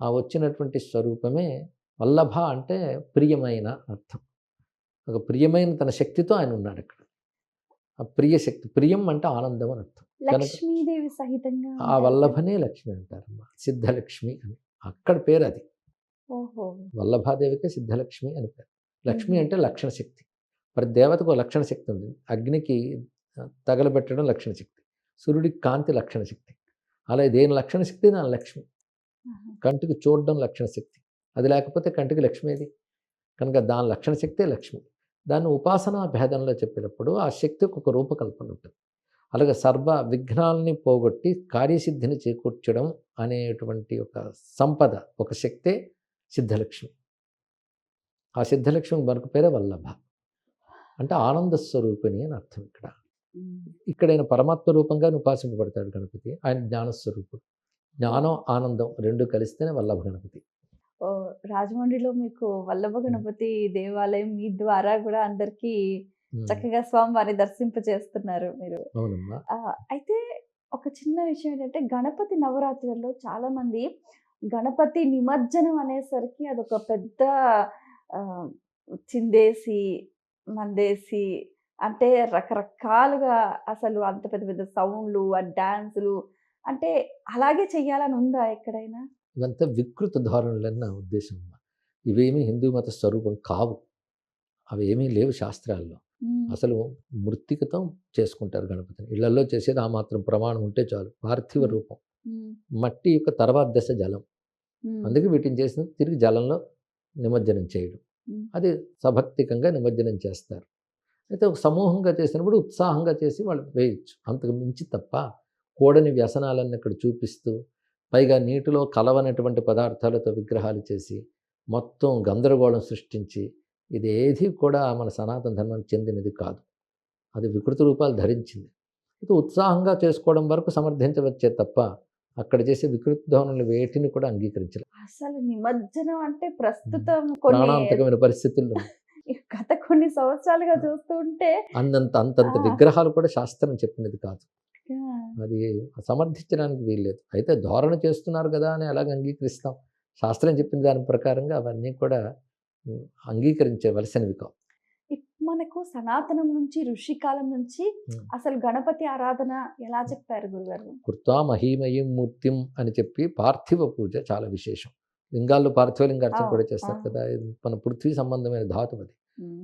ఆ వచ్చినటువంటి స్వరూపమే వల్లభ, అంటే ప్రియమైన అర్థం. ఒక ప్రియమైన తన శక్తితో ఆయన ఉన్నాడు అక్కడ. ఆ ప్రియ శక్తి, ప్రియం అంటే ఆనందం అని అర్థం. కనుక లక్ష్మీదేవి సహితంగా ఆ వల్లభనే లక్ష్మి అంటారమ్మా, సిద్ధలక్ష్మి అని అక్కడ పేరు. అది ఓహో. వల్లభాదేవికే సిద్ధలక్ష్మి అని పేరు. లక్ష్మి అంటే లక్షణ శక్తి. ప్రతి దేవతకు లక్షణ శక్తి ఉంది. అగ్నికి తగలబెట్టడం లక్షణ శక్తి, సూర్యుడికి కాంతి లక్షణ శక్తి. అలా దేని లక్షణ శక్తి నా లక్ష్మి. ఆహా. కంటికి చూడడం లక్షణ శక్తి, అది లేకపోతే కంటికి లక్ష్మి ఏది. కనుక దాని లక్షణ శక్తే లక్ష్మి. దాన్ని ఉపాసనా భేదంలో చెప్పినప్పుడు ఆ శక్తికి ఒక రూపకల్పన ఉంటుంది. అలాగే సర్వ విఘ్నాలని పోగొట్టి కార్యసిద్ధిని చేకూర్చడం అనేటువంటి ఒక సంపద, ఒక శక్తే సిద్ధలక్ష్మి. ఆ సిద్ధలక్ష్మి మరొక పేరే వల్లభ, అంటే ఆనంద స్వరూపిణి అని అర్థం. ఇక్కడైన పరమాత్మ రూపంగా ఉపాసింపబడతాడు గణపతి. ఆయన జ్ఞానస్వరూపుడు. జ్ఞానం ఆనందం రెండు కలిస్తేనే వల్లభ గణపతి. ఓ, రాజమండ్రిలో మీకు వల్లభ గణపతి దేవాలయం మీ ద్వారా కూడా అందరికి చక్కగా స్వామివారిని దర్శింపచేస్తున్నారు మీరు. అవునమ్మా. అయితే ఒక చిన్న విషయం ఏంటంటే, గణపతి నవరాత్రుల్లో చాలా మంది గణపతి నిమజ్జనం అనేసరికి అదొక పెద్ద ఆ, చిందేసి మందేసి, అంటే రకరకాలుగా అసలు అంత పెద్ద పెద్ద సౌండ్లు, ఆ డాన్సులు, అంటే అలాగే చెయ్యాలని ఉందా ఎక్కడైనా? ఇవంతా వికృత ధోరణులని నా ఉద్దేశం అమ్మా. ఇవేమీ హిందూ మత స్వరూపం కావు. అవి ఏమీ లేవు శాస్త్రాల్లో. అసలు మృత్తికతో చేసుకుంటారు గణపతిని. ఇళ్లలో చేసేది ఆ మాత్రం ప్రమాణం ఉంటే చాలు. పార్థివ రూపం, మట్టి యొక్క తర్వాత దశ జలం. అందుకే వీటిని చేసిన తిరిగి జలంలో నిమజ్జనం చేయడం, అది సభక్తికంగా నిమజ్జనం చేస్తారు. అయితే ఒక సమూహంగా చేసినప్పుడు ఉత్సాహంగా చేసి వాళ్ళు వేయచ్చు. అంతకు మించి తప్ప కూడని వ్యసనాలన్నీ ఇక్కడ చూపిస్తూ, పైగా నీటిలో కలవనటువంటి పదార్థాలతో విగ్రహాలు చేసి మొత్తం గందరగోళం సృష్టించి, ఇది ఏది కూడా మన సనాతన ధర్మానికి చెందినది కాదు. అది వికృత రూపాలు ధరించింది. అయితే ఉత్సాహంగా చేసుకోవడం వరకు సమర్థించవచ్చే తప్ప అక్కడ చేసే వికృత ధోరణులు వేటిని కూడా అంగీకరించలేదు. అసలు నిమజ్జనం అంటే ప్రస్తుతం కొన్ని ప్రాణాంతకమైన పరిస్థితుల్లో గత కొన్ని సంవత్సరాలుగా చూస్తూ ఉంటే అంతంత విగ్రహాలు కూడా శాస్త్రం చెప్పినది కాదు. అది సమర్థించడానికి వీల్లేదు. అయితే ధోరణ చేస్తున్నారు కదా అని అలాగ అంగీకరిస్తాం. శాస్త్రం చెప్పిన దాని ప్రకారంగా అవన్నీ కూడా అంగీకరించవలసినవి కావు. మనకు సనాతనం నుంచి, ఋషికాలం నుంచి అసలు గణపతి ఆరాధన ఎలా చెప్పారు గురుగారు? కృత్వా మహీమయీం మూర్తిం అని చెప్పి పార్థివ పూజ చాలా విశేషం. లింగాల్లో పార్థివలింగార్చన కూడా చేస్తారు కదా. మన పృథ్వీ సంబంధమైన ధాతువు అది.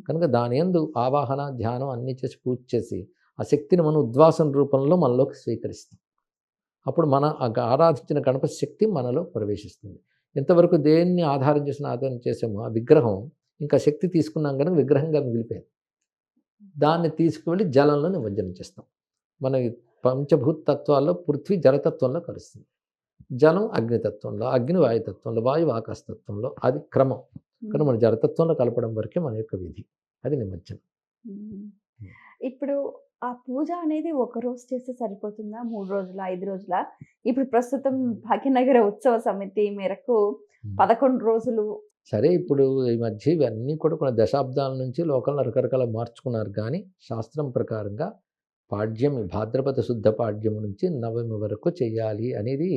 కనుక దాని యందు ఆవాహన, ధ్యానం అన్నీ చేసి పూజ చేసి ఆ శక్తిని మనం ఉద్వాసన రూపంలో మనలోకి స్వీకరిస్తాం. అప్పుడు మన ఆరాధించిన గణపతి శక్తి మనలో ప్రవేశిస్తుంది. ఇంతవరకు దేన్ని ఆధారం చేసామో ఆ విగ్రహం ఇంకా శక్తి తీసుకున్నాం కనుక విగ్రహంగా మిగిలిపోయింది. దాన్ని తీసుకువెళ్ళి జలంలో నిమజ్జనం చేస్తాం. మన పంచభూత తత్వాల్లో పృథ్వీ జలతత్వంలో కలుస్తుంది, జలం అగ్నితత్వంలో, అగ్ని వాయుతత్వంలో, వాయువు ఆకాశతత్వంలో, అది క్రమం. కానీ మన జలతత్వంలో కలపడం వరకే మన యొక్క విధి, అది నిమజ్జనం. మ్మ్. ఇప్పుడు ఆ పూజ అనేది ఒక రోజు చేస్తే సరిపోతుందా, 3 రోజుల 5 రోజుల? ఇప్పుడు ప్రస్తుతం భాగ్యనగర ఉత్సవ సమితి మేరకు 11 రోజులు. సరే, ఇప్పుడు ఈ మధ్య ఇవన్నీ కూడా కొన్ని దశాబ్దాల నుంచి లోకంలో రకరకాల మార్చుకున్నారు, కానీ శాస్త్రం ప్రకారంగా పాడ్యం, భాద్రపద శుద్ధ పాడ్యం నుంచి నవమి వరకు చేయాలి అనేది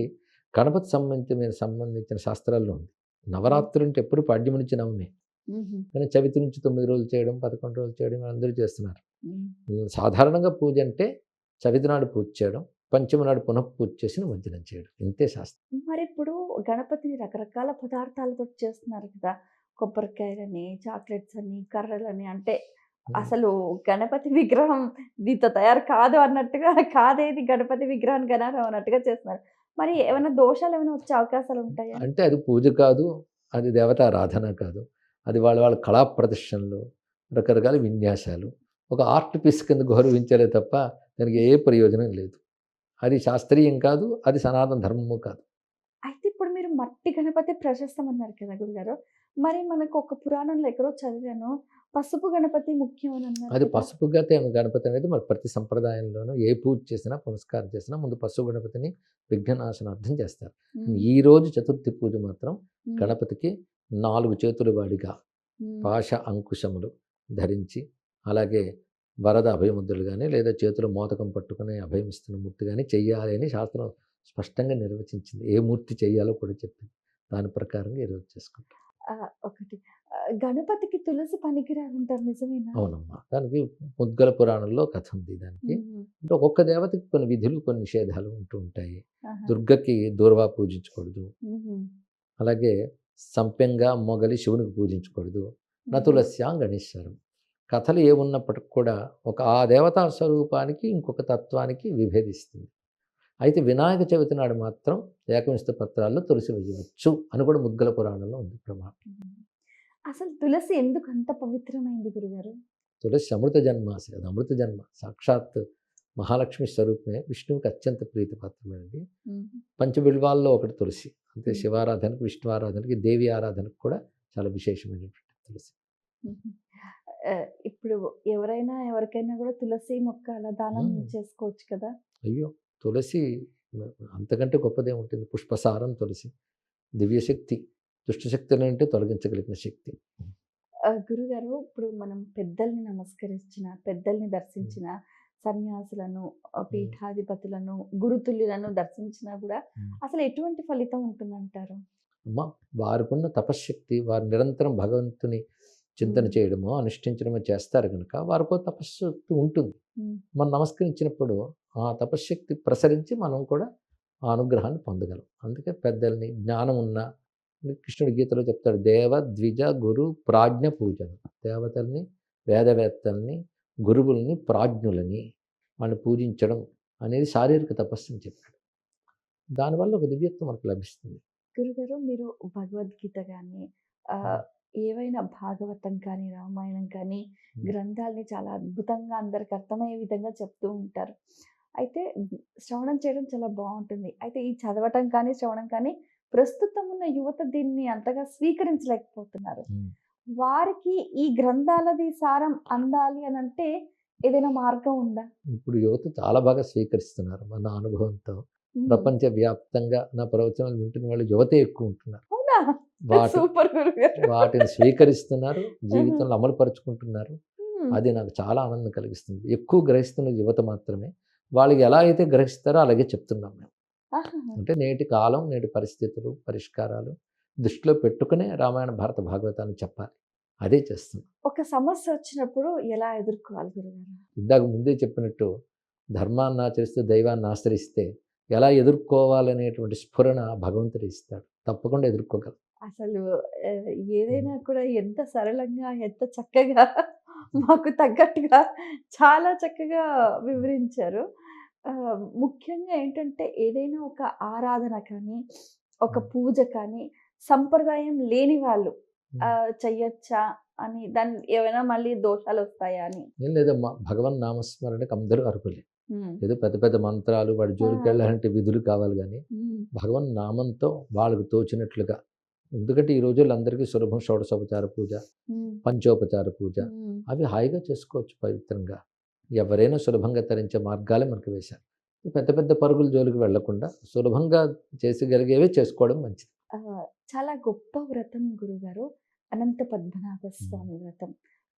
గణపతి సంబంధించిన శాస్త్రాల్లో ఉంది. నవరాత్రులు అంటే ఎప్పుడు పాడ్యం నుంచి నవమి, మ్మ్. కానీ చవితి నుంచి 9 రోజులు చేయడం, 11 రోజులు చేయడం అందరూ చేస్తున్నారు. మ్మ్. సాధారణంగా పూజ అంటే చవితి నాడు పూజ చేయడం, పంచమి నాడు పునః పూజ చేసి నిమజ్జనం చేయడం, ఇంతే శాస్త్రం. మరి ఇప్పుడు గణపతిని రకరకాల పదార్థాలతో చేస్తున్నారు కదా, కొబ్బరికాయలని, చాక్లెట్స్ అని, కర్రలని. అంటే అసలు గణపతి విగ్రహం దీంతో తయారు కాదు అన్నట్టుగా, కాదేది గణపతి విగ్రహాన్ని గణారం అన్నట్టుగా చేస్తున్నారు. మరి ఏమైనా దోషాలు ఏమైనా వచ్చే అవకాశాలు ఉంటాయా? అంటే అది పూజ కాదు, అది దేవతారాధన కాదు, అది వాళ్ళ వాళ్ళ కళా ప్రదర్శనలు, రకరకాల విన్యాసాలు, ఒక ఆర్ట్ పీస్ కింద గౌరవించాలే తప్ప దానికి ఏ ప్రయోజనం లేదు. అది శాస్త్రీయం కాదు, అది సనాతన ధర్మము కాదు. అయితే ఇప్పుడు మీరు మట్టి గణపతి ప్రశస్తం అన్నారు కదా గురుగారు. మరి మనకు ఒక పురాణంలో ఎక్కడో చదివాను, పసుపు గణపతి ముఖ్యం అని అన్నారు అది కదా. పసుపుగా గణపతి అనేది మరి ప్రతి సంప్రదాయంలోనూ ఏ పూజ చేసినా, పునస్కారం చేసినా ముందు పసుపు గణపతిని విఘ్ననాశనార్థం చేస్తారు. మ్మ్. ఈ రోజు చతుర్థి పూజ మాత్రం మ్మ్. గణపతికి 4 చేతుల వాడిగా మ్మ్. పాశ అంకుశములు ధరించి, అలాగే వరద అభయముద్రలు కానీ, లేదా చేతులు మోదకం పట్టుకుని అభయమిస్తున్న మూర్తి కానీ చెయ్యాలి అని శాస్త్రం స్పష్టంగా నిర్వచించింది. ఏ మూర్తి చెయ్యాలో కూడా చెప్పింది. దాని ప్రకారంగా ఈరోజు చేసుకుంటాం. ఒకటి గణపతికి తులసి పనికిరాదంటారు, నిజమేనా? అవునమ్మా, దానికి ముద్గల పురాణంలో కథ ఉంది. దానికి మ్మ్. అంటే ఒక్కొక్క దేవతకి కొన్ని విధులు, కొన్ని నిషేధాలు ఉంటూ ఉంటాయి. ఆహా. దుర్గకి దూర్వా పూజించకూడదు, మ్మ్. అలాగే సంపెంగా మొగలి శివునికి పూజించకూడదు, నతులస్యాం గణేశ్వరం. కథలు ఏమున్నప్పటికి కూడా ఒక ఆ దేవతా స్వరూపానికి ఇంకొక తత్వానికి విభేదిస్తుంది. అయితే వినాయక చవితి నాడు మాత్రం ఏకవింశ పత్రాల్లో తులసి వేయవచ్చు అని కూడా ముద్గల పురాణంలో ఉంది ప్రమాణం. మ్మ్. అసలు తులసి ఎందుకు అంత పవిత్రమైంది గురుగారు? తులసి అమృత జన్మాసి, అది అమృత జన్మ, సాక్షాత్ మహాలక్ష్మి స్వరూపమే, విష్ణువుకి అత్యంత ప్రీతిపాత్రమైనది. మ్మ్. పంచబిల్వాల్లో ఒకటి తులసి. అంతే, మ్మ్. శివారాధనకు, విష్ణు ఆరాధనకి, దేవి ఆరాధనకు కూడా చాలా విశేషమైనటువంటి తులసి. మ్మ్. ఇప్పుడు ఎవరికైనా కూడా తులసి మొక్క అలా దానం మ్మ్. చేసుకోవచ్చు కదా. అయ్యో, తులసి అంతకంటే గొప్పదే ఉంటుంది. పుష్పసారం తులసి, దివ్యశక్తి, దుష్టశక్తులంటే తొలగించగలిగిన శక్తి. గురుగారు, ఇప్పుడు మనం పెద్దల్ని నమస్కరించిన, పెద్దల్ని దర్శించిన, సన్యాసులను, పీఠాధిపతులను, గురుతుల్యులను దర్శించినా కూడా అసలు ఎటువంటి ఫలితం ఉంటుందంటారు? అమ్మ, వారికున్న తపశ్శక్తి, వారు నిరంతరం భగవంతుని చింతన మ్మ్. చేయడమో అనుష్ఠించడమో చేస్తారు కనుక వారికో తపశ్శక్తి ఉంటుంది. మ్మ్. మనం నమస్కరించినప్పుడు ఆ తపశ్శక్తి ప్రసరించి మనం కూడా ఆ అనుగ్రహాన్ని పొందగలం. అందుకే పెద్దల్ని, జ్ఞానం ఉన్న, కృష్ణుడి గీతలో చెప్తాడు, దేవ ద్విజ గురు ప్రాజ్ఞ పూజలు. దేవతల్ని, వేదవేత్తల్ని, గురువుల్ని, ప్రాజ్ఞులని వాళ్ళని పూజించడం అనేది శారీరక తపస్సు అని చెప్పాడు. దానివల్ల ఒక దివ్యత్వం మనకు లభిస్తుంది. గురుగారు, మీరు భగవద్గీత కానీ, ఏవైనా భాగవతం కానీ, రామాయణం కానీ, గ్రంథాలని చాలా అద్భుతంగా అందరికి అర్థమయ్యే విధంగా చెప్తూ ఉంటారు. అయితే శ్రవణం చేయడం చాలా బాగుంటుంది. అయితే ఈ చదవటం కానీ, శ్రవణం కానీ ప్రస్తుతం ఉన్న యువత దీన్ని అంతగా స్వీకరించలేకపోతున్నారు. వారికి ఈ గ్రంథాలది సారం అందాలి అని అంటే ఏదైనా మార్గం ఉందా? ఇప్పుడు యువత చాలా బాగా స్వీకరిస్తున్నారు. మన అనుభవంతో మ్మ్. ప్రపంచవ్యాప్తంగా నా ప్రవచనాలు వింటున్న వాళ్ళు యువతే ఎక్కువ ఉంటున్నారు. అవునా? వాటి సూపర్ గురుగారు. వాటిని స్వీకరిస్తున్నారు, జీవితంలో అమలు పరుచుకుంటున్నారు. మ్మ్. అది నాకు చాలా ఆనందం కలిగిస్తుంది. ఎక్కువ గ్రహిస్తున్న యువత మాత్రమే. వాళ్ళకి ఎలా అయితే గ్రహిస్తారో అలాగే చెప్తున్నాం మేము. ఆహా. అంటే నేటి కాలం, నేటి పరిస్థితులు, పరిష్కారాలు దృష్టిలో పెట్టుకునే రామాయణ, భారత, భాగవతాన్ని చెప్పాలి. అదే చేస్తున్నాం. ఒక సమస్య వచ్చినప్పుడు ఎలా ఎదుర్కోవాలి గురుగారు? ఇందాక ముందే చెప్పినట్టు ధర్మాన్ని ఆచరిస్తూ దైవాన్ని ఆశ్రయిస్తే ఎలా ఎదుర్కోవాలనేటువంటి స్ఫురణ భగవంతుడు ఇస్తాడు. తప్పకుండా ఎదుర్కోగలం. అసలు ఆ, ఏదైనా కూడా ఎంత సరళంగా, ఎంత చక్కగా, మాకు తగ్గట్టుగా చాలా చక్కగా వివరించారు. ఆ, ముఖ్యంగా ఏంటంటే ఏదైనా ఒక ఆరాధన కానీ, ఒక పూజ కానీ సంప్రదాయం లేని వాళ్ళు చెయ్యొచ్చా అని, దాని ఏమైనా మళ్ళీ దోషాలు వస్తాయా అని. ఏం లేదమ్మా, భగవన్ నామస్మరణకు అందరూ అర్హులే. ఏదో పెద్ద పెద్ద మంత్రాలు వాడి జోలికి వెళ్ళాలంటే విధులు కావాలి కానీ భగవన్ నామంతో వాళ్ళకు తోచినట్లుగా. ఎందుకంటే ఈ రోజుల్లో అందరికీ సులభం షోడశోపచార పూజ, పంచోపచార పూజ, అవి హాయిగా చేసుకోవచ్చు పవిత్రంగా. ఎవరైనా సులభంగా తరించే మార్గాలే మనకు వేశారు. పెద్ద పెద్ద పరుగుల జోలికి వెళ్లకుండా సులభంగా చేసగలిగేవే చేసుకోవడం మంచిది. చాలా గొప్ప వ్రతం గురుగారు అనంత పద్మనాభ స్వామి వ్రతం.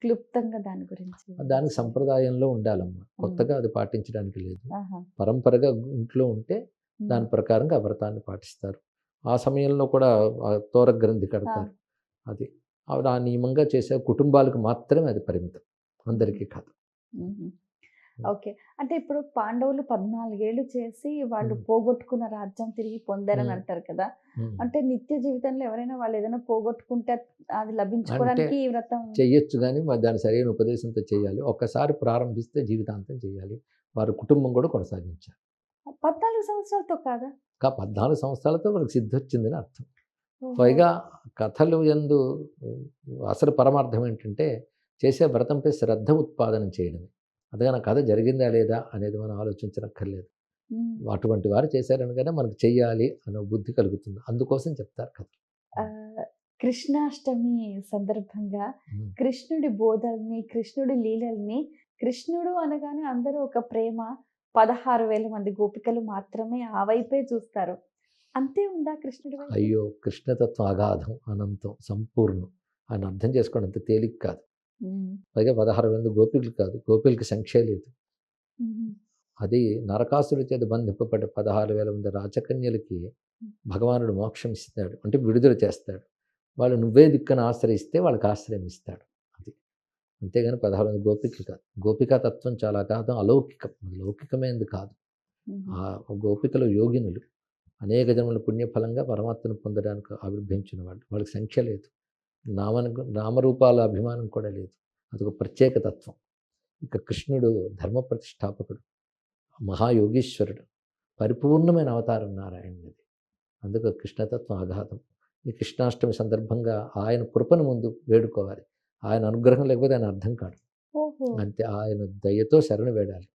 క్లుప్తంగా దాని గురించి. దానికి సంప్రదాయంలో ఉండాలమ్మా, కొత్తగా అది పాటించడానికి లేదు. పరంపరగా ఇంట్లో ఉంటే దాని ప్రకారంగా ఆ వ్రతాన్ని పాటిస్తారు. ఆ సమయంలో కూడా తోర గ్రంథి కడతారు. అది ఆ నియమంగా చేసే కుటుంబాలకు మాత్రమే అది పరిమితం, అందరికీ కాదు. ఓకే. అంటే ఇప్పుడు పాండవులు 14 ఏళ్ళు చేసి వాళ్ళు పోగొట్టుకున్న రాజ్యం తిరిగి పొందారని అంటారు కదా. అంటే నిత్య జీవితంలో ఎవరైనా వాళ్ళు ఏదైనా పోగొట్టుకుంటే అది లభించుకోవడానికి ఈ వ్రతం చెయ్యొచ్చు, కానీ దాని సరైన ఉపదేశంతో చేయాలి. ఒక్కసారి ప్రారంభిస్తే జీవితాంతం చేయాలి. వారి కుటుంబం కూడా కొనసాగించాలి. 14 సంవత్సరాలతో కాదా? 14 సంవత్సరాలతో వాళ్ళకి సిద్ధి వచ్చిందని అర్థం. పైగా కథలు యందు అసలు పరమార్థం ఏంటంటే చేసే వ్రతంపై శ్రద్ధ ఉత్పాదనం చేయడమే. అదే నా కథ జరిగిందా లేదా అనేది మనం ఆలోచించనక్కర్లేదు. అటువంటి వారు చేశారనగానే మనకు చెయ్యాలి అనే బుద్ధి కలుగుతుంది. అందుకోసం చెప్తారు కథ. కృష్ణాష్టమి సందర్భంగా కృష్ణుడి బోధల్ని, కృష్ణుడి లీలల్ని, కృష్ణుడు అనగానే అందరూ ఒక ప్రేమ, 16,000 మంది గోపికలు మాత్రమే ఆ వైపే చూస్తారు. అంతే ఉందా కృష్ణుడి వైపు? అయ్యో, కృష్ణతత్వం అగాధం, అనంతం, సంపూర్ణం. ఆయన అర్థం చేసుకోవడం అంత తేలిక కాదు. పైగా 16,000 గోపికలు కాదు, గోపికలకి సంఖ్య లేదు. అది నరకాసుల చేత బంధింపబడ్డ 16,000 మంది రాచకన్యలకి భగవానుడు మోక్షం ఇస్తాడు, అంటే విడుదల చేస్తాడు. వాళ్ళు నువ్వే దిక్కును ఆశ్రయిస్తే వాళ్ళకి ఆశ్రయం ఇస్తాడు. అది అంతేగాని 16,000 గోపికలు కాదు. గోపికా తత్వం చాలా అగాధం, అలౌకికం, లౌకికమైనది కాదు. ఆ గోపికలు యోగినులు, అనేక జన్మల పుణ్యఫలంగా పరమాత్మను పొందడానికి ఆవిర్భవించిన వాళ్ళు. వాళ్ళకి సంఖ్య లేదు, నామరూపాల అభిమానం కూడా లేదు. అదొక ప్రత్యేక తత్వం. ఇక కృష్ణుడు ధర్మ ప్రతిష్టాపకుడు, మహాయోగీశ్వరుడు, పరిపూర్ణమైన అవతారం నారాయణుడిది. అందుకు కృష్ణతత్వం అగాధం. ఈ కృష్ణాష్టమి సందర్భంగా ఆయన కృపను ముందు వేడుకోవాలి. ఆయన అనుగ్రహం లేకపోతే ఆయన అర్థం కాదు. అంతే, ఆయన దయతో శరణు వేడాలి.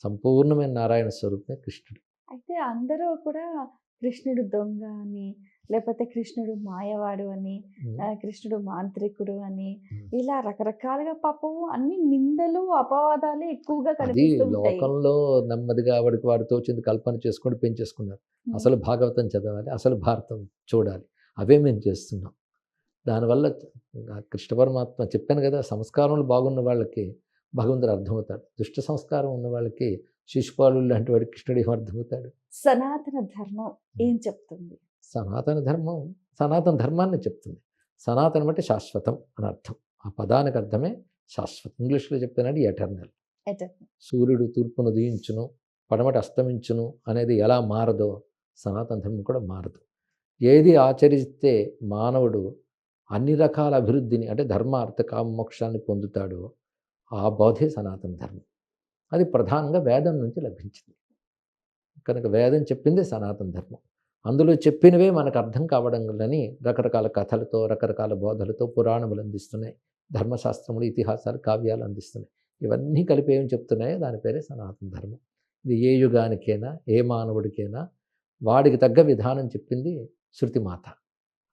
సంపూర్ణమైన నారాయణ స్వరూపమే కృష్ణుడు. అయితే అందరూ కూడా కృష్ణుడు దొంగ అని, లేకపోతే కృష్ణుడు మాయవాడు అని, కృష్ణుడు మాంత్రికుడు అని, ఇలా రకరకాలుగా పాపం అన్ని నిందలు అపవాదాలు ఎక్కువగా కనిపిస్తుంటాయి. లోకంలో నెమ్మదిగా వాడికి తోచింది కల్పన చేసుకొని పెంచేసుకున్నారు. అసలు భాగవతం చదవాలి, అసలు భారతం చూడాలి, అవే మేము చేస్తున్నాం. దానివల్ల కృష్ణ పరమాత్మ చెప్పాను కదా, సంస్కారంలో బాగున్న వాళ్ళకి భగవంతుడు అర్థమవుతాడు. దుష్ట సంస్కారం ఉన్న వాళ్ళకి శిశుపాలు లాంటి వాడికి కృష్ణుడు ఏం అర్థమవుతాడు? సనాతన ధర్మం ఏం చెప్తుంది? సనాతన ధర్మం సనాతన ధర్మాన్ని చెప్తుంది. సనాతనం అంటే శాశ్వతం అని అర్థం. ఆ పదానికి అర్థమే శాశ్వతం. ఇంగ్లీష్లో చెప్తానంటే ఎటర్నల్. సూర్యుడు తూర్పును ఉదయించును, పడమటి అస్తమించును అనేది ఎలా మారదో సనాతన ధర్మం కూడా మారదు. ఏది ఆచరిస్తే మానవుడు అన్ని రకాల అభివృద్ధిని, అంటే ధర్మ అర్థ కామ మోక్షాన్ని పొందుతాడో ఆ బోధే సనాతన ధర్మం. అది ప్రధానంగా వేదం నుంచి లభించింది కనుక వేదం చెప్పింది సనాతన ధర్మం. అందులో చెప్పినవే మనకు అర్థం కావడం వల్లని రకరకాల కథలతో, రకరకాల బోధలతో పురాణములు అందిస్తున్నాయి, ధర్మశాస్త్రములు, ఇతిహాసాలు, కావ్యాలు అందిస్తున్నాయి. ఇవన్నీ కలిపి ఏం చెప్తున్నాయో దాని పేరే సనాతన ధర్మం. ఇది ఏ యుగానికైనా, ఏ మానవుడికైనా వాడికి తగ్గ విధానం చెప్పింది శృతిమాత.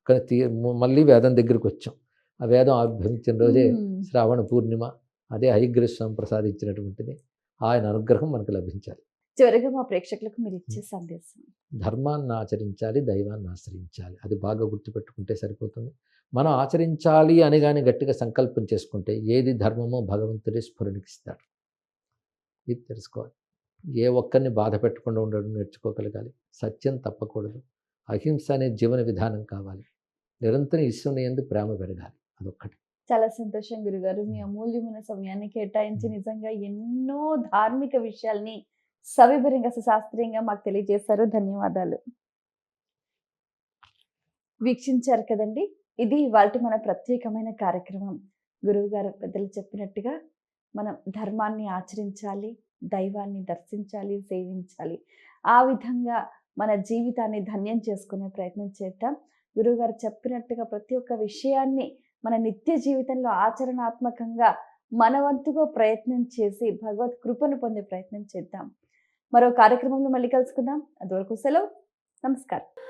కానీ మళ్ళీ వేదం దగ్గరికి వచ్చాం. ఆ వేదం ఆవిర్భవించిన రోజే శ్రావణ పూర్ణిమ. అదే హయగ్రీవ ప్రసాదించినటువంటిది. ఆయన అనుగ్రహం మనకు లభించాలి. చివరిగా మా ప్రేక్షకులకు మీరు ఇచ్చే సందేశం? ధర్మాన్ని ఆచరించాలి, దైవాన్ని ఆశ్రయించాలి. అది బాగా గుర్తుపెట్టుకుంటే సరిపోతుంది. మనం ఆచరించాలి అని కానీ గట్టిగా సంకల్పం చేసుకుంటే ఏది ధర్మమో భగవంతుడే స్ఫురణిస్తాడు. ఇది తెలుసుకోవాలి. ఏ ఒక్కరిని బాధ పెట్టకుండా ఉండడం నేర్చుకోగలగాలి. సత్యం తప్పకూడదు. అహింస అనే జీవన విధానం కావాలి. నిరంతరం ఈశ్వరుని యందు ప్రేమ పెరగాలి. అదొక్కటి. చాలా సంతోషం గురుగారు, మీ అమూల్యమైన సమయాన్ని కేటాయించి నిజంగా ఎన్నో ధార్మిక విషయాల్ని సవివరంగా, సుశాస్త్రీయంగా మాకు తెలియజేశారు. ధన్యవాదాలు. వీక్షించారు కదండి, ఇది ఇవాల్టి మన ప్రత్యేకమైన కార్యక్రమం. గురువు గారు పెద్దలు చెప్పినట్టుగా మనం ధర్మాన్ని ఆచరించాలి, దైవాన్ని దర్శించాలి, సేవించాలి. ఆ విధంగా మన జీవితాన్ని ధన్యం చేసుకునే ప్రయత్నం చేద్దాం. గురువుగారు చెప్పినట్టుగా ప్రతి ఒక్క విషయాన్ని మన నిత్య జీవితంలో ఆచరణాత్మకంగా మన వంతుగా ప్రయత్నం చేసి భగవత్ కృపను పొందే ప్రయత్నం చేద్దాం. మరో కార్యక్రమంలో మళ్ళీ కలుసుకుందాం. అంతవరకు సెలవు. నమస్కారం.